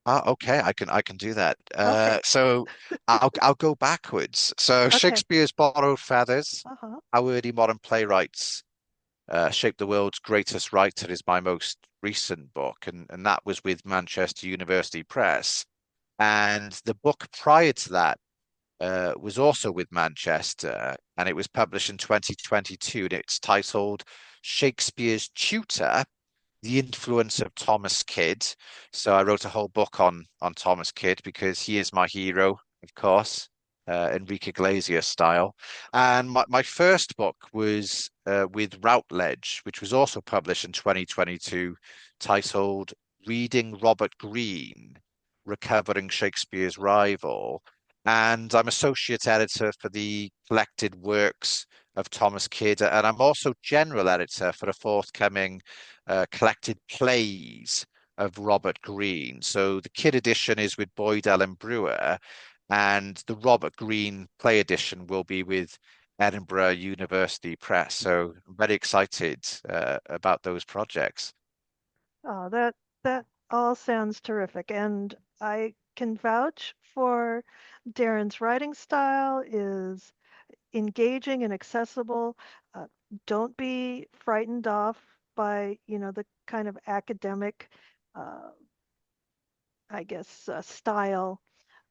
Speaker 2: Ah, okay, I can do that.
Speaker 1: Okay.
Speaker 2: So I'll go backwards. So
Speaker 1: Okay.
Speaker 2: Shakespeare's Borrowed Feathers,
Speaker 1: Uh-huh.
Speaker 2: How Early Modern Playwrights Shaped the World's Greatest Writer is my most recent book, and that was with Manchester University Press. And the book prior to that was also with Manchester, and it was published in 2022, and it's titled Shakespeare's Tutor, The Influence of Thomas Kidd. So I wrote a whole book on Thomas Kidd because he is my hero, of course, Enrique Iglesias style. And my first book was with Routledge, which was also published in 2022, titled Reading Robert Greene, Recovering Shakespeare's Rival. And I'm associate editor for the collected works of Thomas Kidd, and I'm also general editor for the forthcoming collected plays of Robert Greene. So the Kidd edition is with Boyd Ellen Brewer, and the Robert Greene play edition will be with Edinburgh University Press. So I'm very excited about those projects.
Speaker 1: Oh, that all sounds terrific. And I can vouch for Darren's writing style is engaging and accessible. Uh, don't be frightened off by, the kind of academic, uh, I guess, style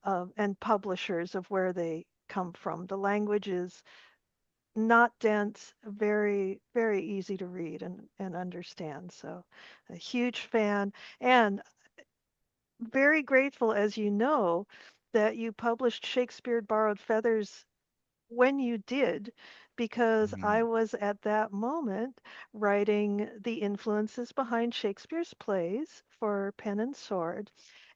Speaker 1: of and publishers of where they come from. The language is not dense, very, very easy to read and understand. So, a huge fan and very grateful, as you know, that you published Shakespeare Borrowed Feathers when you did, because I
Speaker 2: Mhm.
Speaker 1: was at that moment writing the influences behind Shakespeare's plays for Pen and Sword.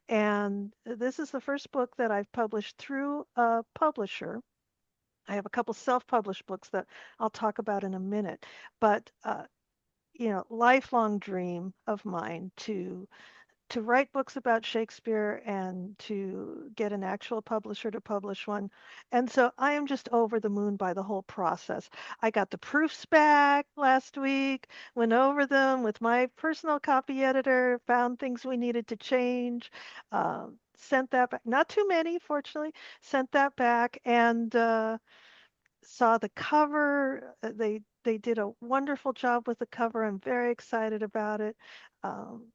Speaker 1: And this is the first book that I've published through a publisher. I have a couple self-published books that I'll talk about in a minute, but lifelong dream of mine to write books about Shakespeare and to get an actual publisher to publish one. And so I am just over the moon by the whole process. I got the proofs back last week, went over them with my personal copy editor, found things we needed to change, sent that back. Not too many, fortunately, sent that back and saw the cover. They did a wonderful job with the cover. I'm very excited about it. I'm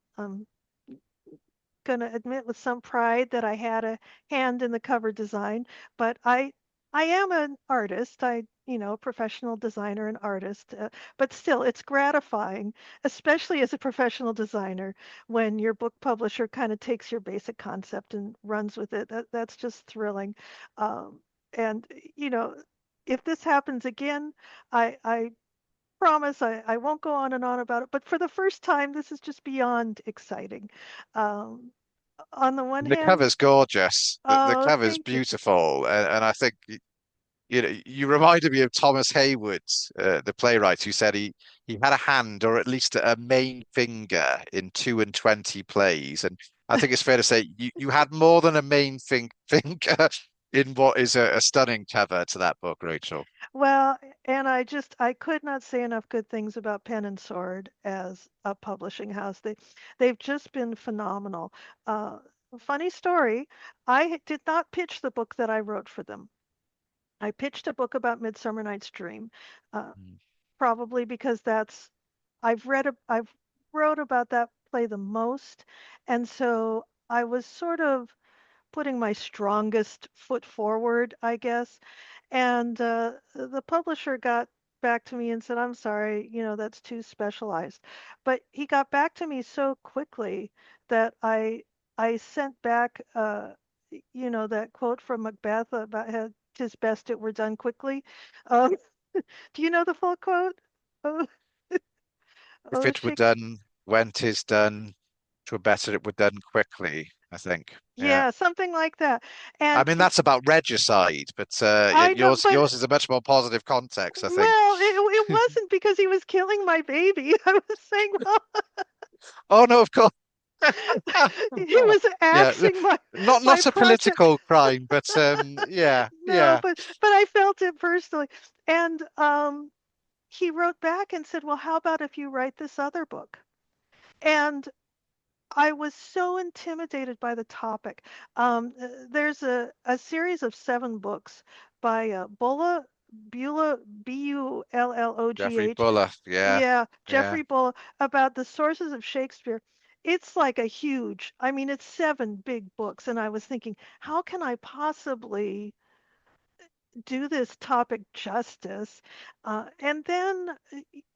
Speaker 1: going to admit with some pride that I had a hand in the cover design, but I am an artist. Professional designer and artist, but still it's gratifying, especially as a professional designer, when your book publisher kind of takes your basic concept and runs with it. That's just thrilling. And you know, if this happens again, I promise I won't go on and on about it, but for the first time, this is just beyond exciting. Um, on the one
Speaker 2: The
Speaker 1: hand,
Speaker 2: cover's gorgeous. The
Speaker 1: oh,
Speaker 2: cover's
Speaker 1: thank you.
Speaker 2: beautiful, and I think you reminded me of Thomas Hayward, the playwright, who said he had a hand or at least a main finger in 2 and 20 plays, and I think it's fair to say you had more than a finger in what is a stunning cover to that book, Rachel.
Speaker 1: Well, and I could not say enough good things about Pen and Sword as a publishing house. They've just been phenomenal. Uh, Funny story, did not pitch the book that I wrote for them. I pitched a book about Midsummer Night's Dream, uh,
Speaker 2: Mm.
Speaker 1: probably because I've wrote about that play the most, and so I was sort of putting my strongest foot forward, I guess. And the publisher got back to me and said, I'm sorry, that's too specialized. But he got back to me so quickly that I sent back, that quote from Macbeth about how 'tis best it were done quickly. Um, do you know the full quote? Oh,
Speaker 2: If
Speaker 1: oh,
Speaker 2: it were
Speaker 1: Shakespeare.
Speaker 2: done when 'tis done, 'twere better it were done quickly, I think. Yeah.
Speaker 1: Yeah, something like that.
Speaker 2: I
Speaker 1: And
Speaker 2: mean, that's about regicide, but
Speaker 1: I know,
Speaker 2: yours
Speaker 1: but
Speaker 2: yours is a much more positive context, I think.
Speaker 1: well, it wasn't because he was killing my baby. I was saying, well,
Speaker 2: Oh no, of course.
Speaker 1: he was
Speaker 2: Yeah,
Speaker 1: axing my
Speaker 2: not a
Speaker 1: project.
Speaker 2: political crime, but yeah,
Speaker 1: No,
Speaker 2: yeah.
Speaker 1: but I felt it personally. And he wrote back and said, "Well, how about if you write this other book?" And I was so intimidated by the topic. There's a series of 7 books by Beulah,
Speaker 2: Jeffrey
Speaker 1: Bullogh.
Speaker 2: Buller, yeah,
Speaker 1: Yeah,
Speaker 2: yeah.
Speaker 1: Jeffrey Bull about the sources of Shakespeare. It's like a huge, I mean, it's 7 big books. And I was thinking, how can I possibly do this topic justice? And then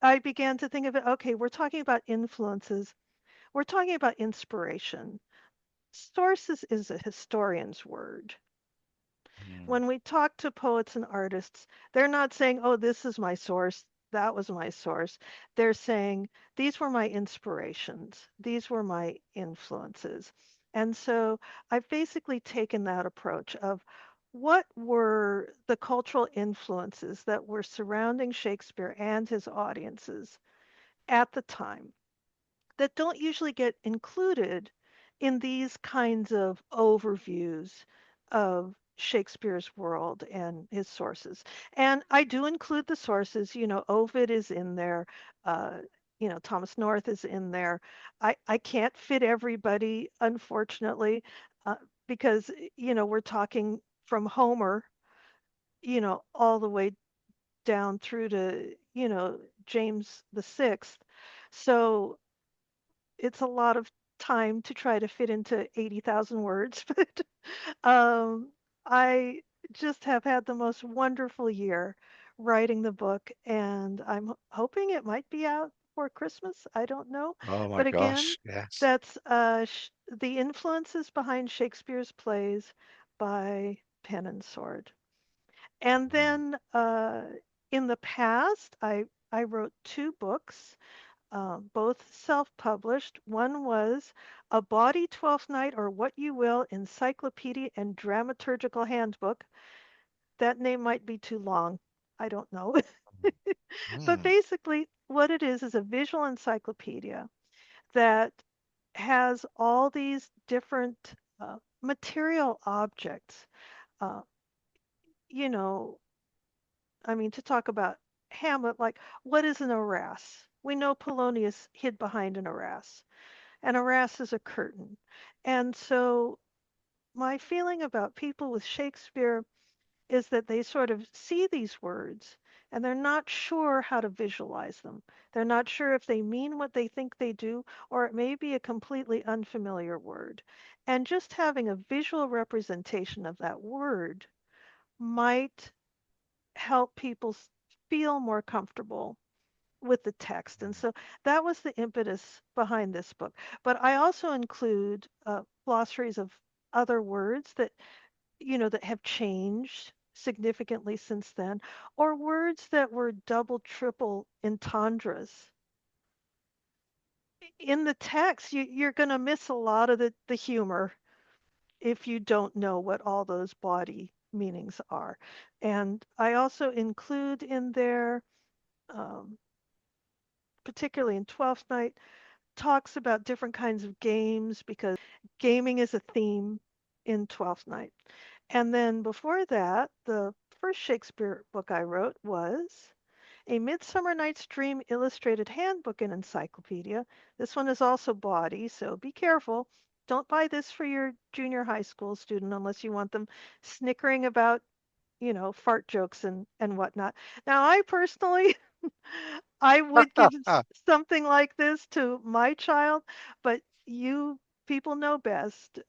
Speaker 1: I began to think of it, okay, we're talking about influences, we're talking about inspiration. Sources is a historian's word.
Speaker 2: Mm,
Speaker 1: When we talk to poets and artists, they're not saying, oh, this is my source, that was my source. They're saying, these were my inspirations, these were my influences. And so I've basically taken that approach of what were the cultural influences that were surrounding Shakespeare and his audiences at the time that don't usually get included in these kinds of overviews of Shakespeare's world and his sources. And I do include the sources, Ovid is in there, uh, Thomas North is in there. I can't fit everybody, unfortunately, uh, because, we're talking from Homer, all the way down through to, James the Sixth. So it's a lot of time to try to fit into 80,000 words, but um, I just have had the most wonderful year writing the book, and I'm hoping it might be out for Christmas. I don't know.
Speaker 2: oh my
Speaker 1: But again,
Speaker 2: gosh, yes.
Speaker 1: that's The Influences Behind Shakespeare's Plays by Pen and Sword. And
Speaker 2: Mm.
Speaker 1: then in the past, I wrote 2 books, both self-published. One was A Bawdy Twelfth Night or What You Will Encyclopedia and Dramaturgical Handbook. That name might be too long. I don't know. But
Speaker 2: Mm.
Speaker 1: basically, what it is a visual encyclopedia that has all these different material objects. Uh, you know, I mean, to talk about Hamlet, like what is an arras? We know Polonius hid behind an arras. And arras is a curtain. And so my feeling about people with Shakespeare is that they sort of see these words and they're not sure how to visualize them. They're not sure if they mean what they think they do, or it may be a completely unfamiliar word. And just having a visual representation of that word might help people feel more comfortable with the text. And so that was the impetus behind this book. But I also include glossaries of other words that have changed significantly since then, or words that were double, triple entendres. In the text, you're going to miss a lot of the humor if you don't know what all those bawdy meanings are. And I also include in there, um, particularly in Twelfth Night, talks about different kinds of games because gaming is a theme in Twelfth Night. And then before that, the first Shakespeare book I wrote was A Midsummer Night's Dream Illustrated Handbook and Encyclopedia. This one is also bawdy, so be careful. Don't buy this for your junior high school student unless you want them snickering about, fart jokes and whatnot. Now, I personally I would give something like this to my child, but you people know best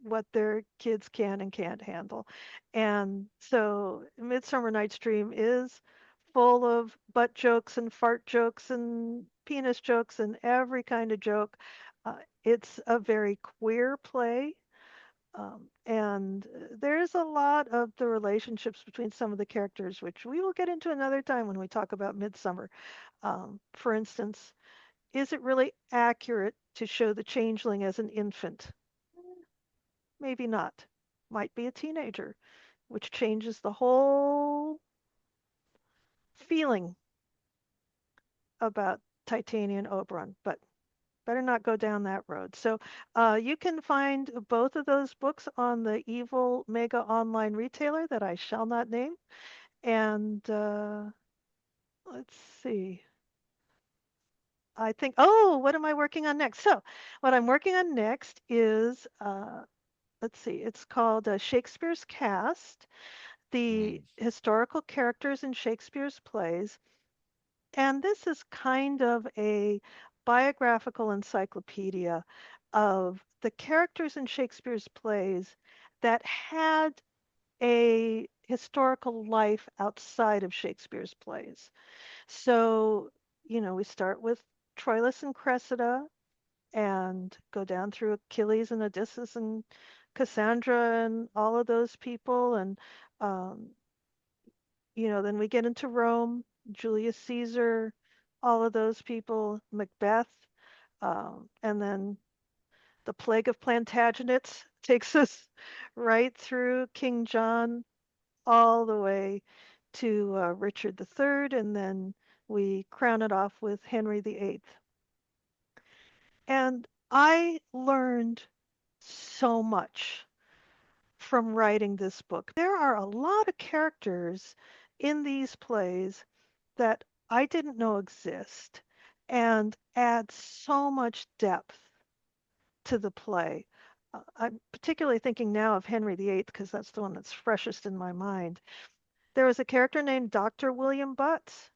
Speaker 1: what their kids can and can't handle. And so Midsummer Night's Dream is full of butt jokes and fart jokes and penis jokes and every kind of joke. It's a very queer play. And there's a lot of the relationships between some of the characters, which we will get into another time when we talk about Midsummer. For instance, is it really accurate to show the changeling as an infant? Maybe not. Might be a teenager, which changes the whole feeling about Titanian Oberon, but better not go down that road. So you can find both of those books on the evil mega online retailer that I shall not name. And let's see. I think, oh, what am I working on next? So, what I'm working on next is, let's see, it's called Shakespeare's Cast, the
Speaker 2: Mm,
Speaker 1: historical characters in Shakespeare's plays. And this is kind of a biographical encyclopedia of the characters in Shakespeare's plays that had a historical life outside of Shakespeare's plays. So, we start with Troilus and Cressida and go down through Achilles and Odysseus and Cassandra and all of those people. And, um, then we get into Rome, Julius Caesar, all of those people, Macbeth, and then the Plague of Plantagenets takes us right through King John all the way to Richard III, and then we crown it off with Henry VIII. And I learned so much from writing this book. There are a lot of characters in these plays that I didn't know exist and add so much depth to the play. I'm particularly thinking now of Henry VIII because that's the one that's freshest in my mind. There was a character named Dr. William Butts,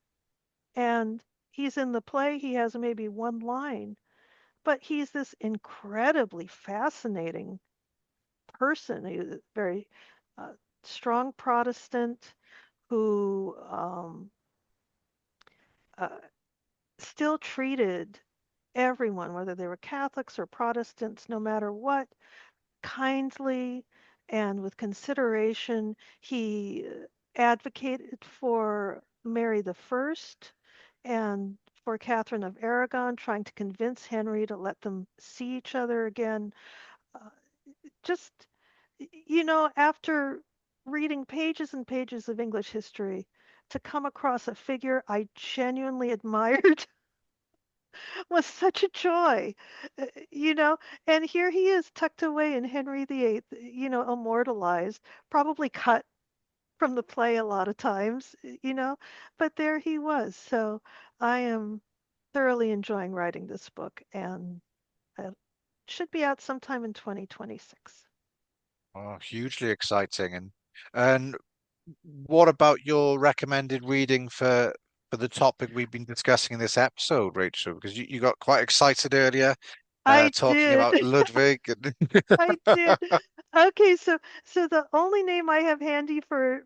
Speaker 1: and he's in the play. He has maybe one line, but he's this incredibly fascinating person. He's a very uh, strong Protestant who uh, still treated everyone, whether they were Catholics or Protestants, no matter what, kindly and with consideration. He advocated for Mary the First and for Catherine of Aragon, trying to convince Henry to let them see each other again. Uh, just, after reading pages and pages of English history, to come across a figure I genuinely admired was such a joy, you know. And here he is tucked away in Henry VIII, immortalized, probably cut from the play a lot of times, but there he was. So I am thoroughly enjoying writing this book, and it should be out sometime in 2026.
Speaker 2: oh, hugely exciting. And what about your recommended reading for the topic we've been discussing in this episode, Rachel? Because you got quite excited earlier,
Speaker 1: I
Speaker 2: talking
Speaker 1: did.
Speaker 2: about Ludwig. And
Speaker 1: I did. Okay, so the only name I have handy for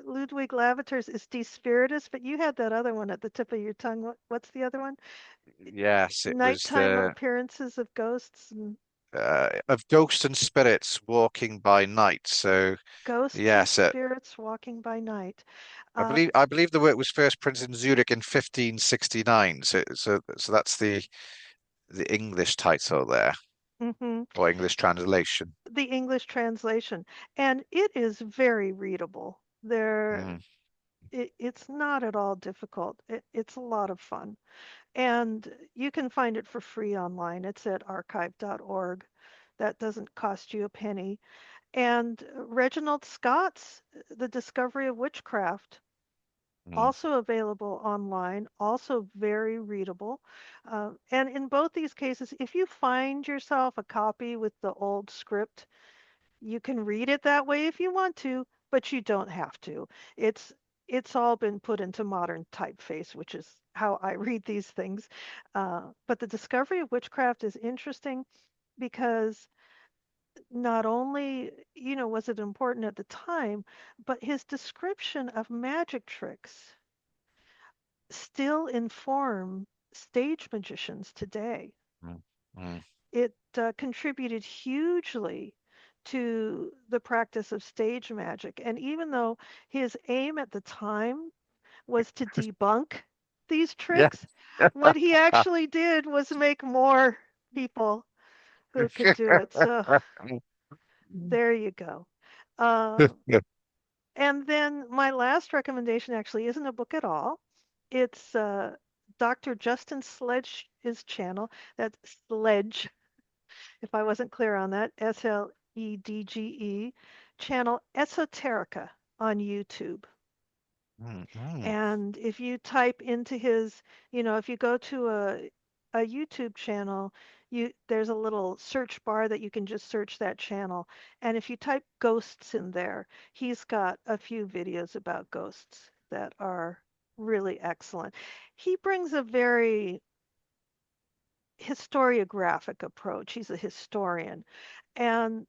Speaker 1: Ludwig Lavater's is De Spiritus, but you had that other one at the tip of your tongue. What's the other one?
Speaker 2: yes, it was
Speaker 1: Nighttime
Speaker 2: the
Speaker 1: appearances of ghosts and
Speaker 2: of ghosts and spirits walking by night. So
Speaker 1: ghosts and
Speaker 2: yes,
Speaker 1: spirits walking by night. Uh,
Speaker 2: I believe the work was first printed in Zurich in 1569. So that's the English title there.
Speaker 1: hmm
Speaker 2: or English translation.
Speaker 1: The English translation, and it is very readable.
Speaker 2: Mm,
Speaker 1: It's not at all difficult. It's a lot of fun. And you can find it for free online. It's at archive.org. That doesn't cost you a penny. And Reginald Scott's The Discovery of Witchcraft,
Speaker 2: mm,
Speaker 1: also available online, also very readable. And in both these cases, if you find yourself a copy with the old script, you can read it that way if you want to, but you don't have to. It's it's all been put into modern typeface, which is how I read these things. But the discovery of witchcraft is interesting because not only, was it important at the time, but his description of magic tricks still inform stage magicians today.
Speaker 2: mm, mm,
Speaker 1: It contributed hugely to the practice of stage magic. And even though his aim at the time was to debunk these
Speaker 2: yeah.
Speaker 1: tricks, what he actually did was make more people who could do it. So there you go. Uh, and then my last recommendation actually isn't a book at all. It's Dr. Justin Sledge's channel. That's Sledge, if I wasn't clear on that, Sledge channel Esoterica on YouTube.
Speaker 2: Mm, mm,
Speaker 1: And if you type into his, if you go to a YouTube channel, there's a little search bar that you can just search that channel. And if you type ghosts in there, he's got a few videos about ghosts that are really excellent. He brings a very historiographic approach. He's a historian. And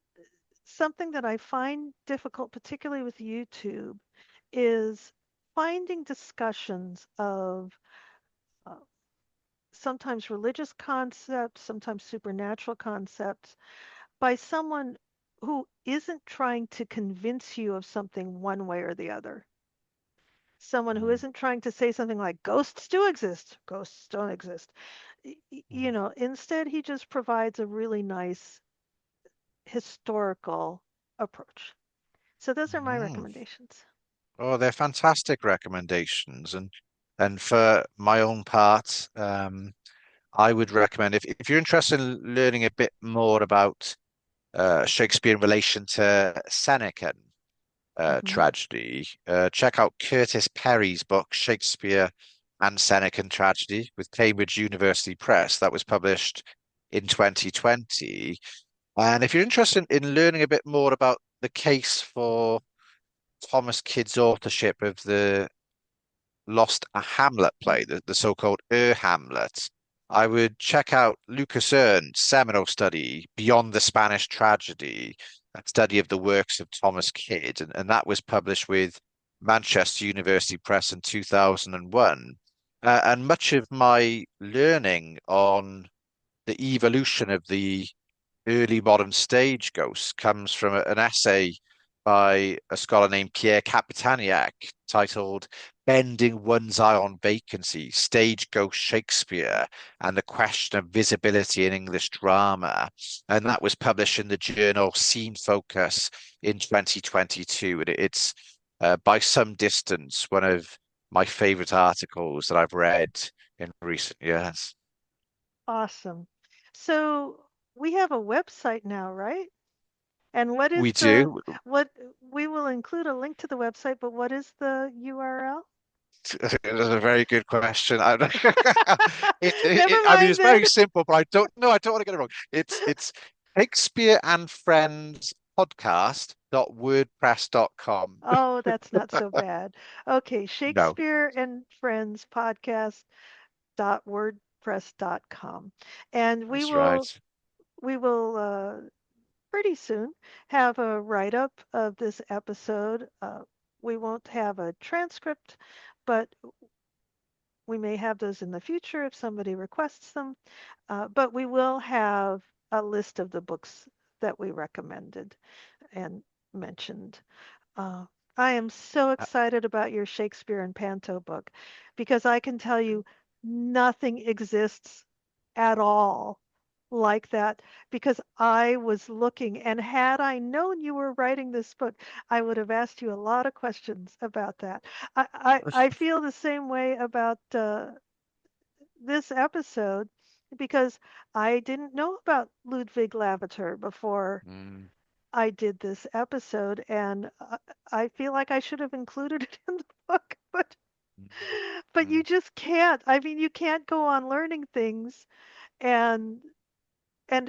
Speaker 1: something that I find difficult, particularly with YouTube, is finding discussions of uh, sometimes religious concepts, sometimes supernatural concepts by someone who isn't trying to convince you of something one way or the other. Someone who
Speaker 2: mm,
Speaker 1: isn't trying to say something like ghosts do exist, ghosts don't exist.
Speaker 2: mm,
Speaker 1: Instead, he just provides a really nice historical approach. So those are my
Speaker 2: mm.
Speaker 1: recommendations.
Speaker 2: Oh, they're fantastic recommendations, and for my own part, I would recommend if you're interested in learning a bit more about Shakespeare in relation to Senecan
Speaker 1: hmm
Speaker 2: tragedy, check out Curtis Perry's book Shakespeare and Senecan Tragedy with Cambridge University Press. That was published in 2020. And if you're interested in learning a bit more about the case for Thomas Kyd's authorship of the lost a Hamlet play, the so-called Hamlet, I would check out Lukas Erne's seminal study, Beyond the Spanish Tragedy, a study of the works of Thomas Kyd, and that was published with Manchester University Press in 2001. And much of my learning on the evolution of the early modern stage ghost comes from an essay by a scholar named Pierre Kapitaniak titled Bending One's Eye on Vacancy, Stage Ghost Shakespeare and the Question of Visibility in English Drama. And that was published in the journal Scene Focus in 2022. And it's by some distance one of my favorite articles that I've read in recent years.
Speaker 1: Awesome. So we have a website now, right? And what is
Speaker 2: We
Speaker 1: the
Speaker 2: do.
Speaker 1: what we will include a link to the website, but what is the URL?
Speaker 2: That's a very good question.
Speaker 1: Never
Speaker 2: I mean,
Speaker 1: mind
Speaker 2: it's
Speaker 1: then.
Speaker 2: very simple, but I don't know. I don't want to get it wrong. It's Shakespeare and Friends podcast.wordpress.com.
Speaker 1: Oh, that's not so bad. Okay,
Speaker 2: No,
Speaker 1: Shakespeare and Friends podcast.wordpress.com. And we
Speaker 2: that's
Speaker 1: will
Speaker 2: right.
Speaker 1: we will pretty soon have a write-up of this episode. We won't have a transcript, but we may have those in the future if somebody requests them. But we will have a list of the books that we recommended and mentioned. Uh, I am so
Speaker 2: Uh,
Speaker 1: excited about your Shakespeare and Panto book because I can tell you nothing exists at all like that because I was looking, and had I known you were writing this book, I would have asked you a lot of questions about that. I feel the same way about this episode because I didn't know about Ludwig Lavater before
Speaker 2: Mm,
Speaker 1: I did this episode, and I feel like I should have included it in the book,
Speaker 2: mm,
Speaker 1: but you
Speaker 2: mm.
Speaker 1: just can't. I mean, you can't go on learning things and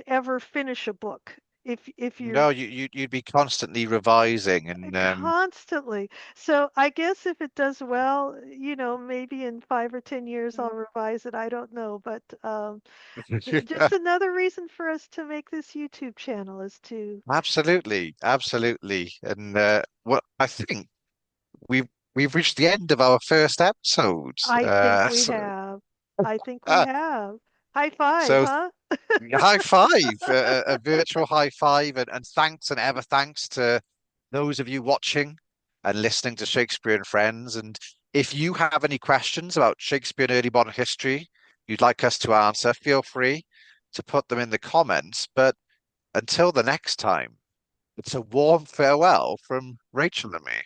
Speaker 1: ever finish a book if you're
Speaker 2: No, you'd be constantly revising, and
Speaker 1: constantly. So I guess if it does well, maybe in 5 or 10 years I'll revise it. I don't know, but just another reason for us to make this YouTube channel is to.
Speaker 2: absolutely, absolutely. And well, I think we've reached the end of our first episode.
Speaker 1: I think we have. I think we
Speaker 2: Uh,
Speaker 1: have. High five,
Speaker 2: so
Speaker 1: huh?
Speaker 2: high five, a virtual high five, and thanks and ever thanks to those of you watching and listening to Shakespeare and Friends. And if you have any questions about Shakespeare and early modern history you'd like us to answer, feel free to put them in the comments. But until the next time, it's a warm farewell from Rachel and me.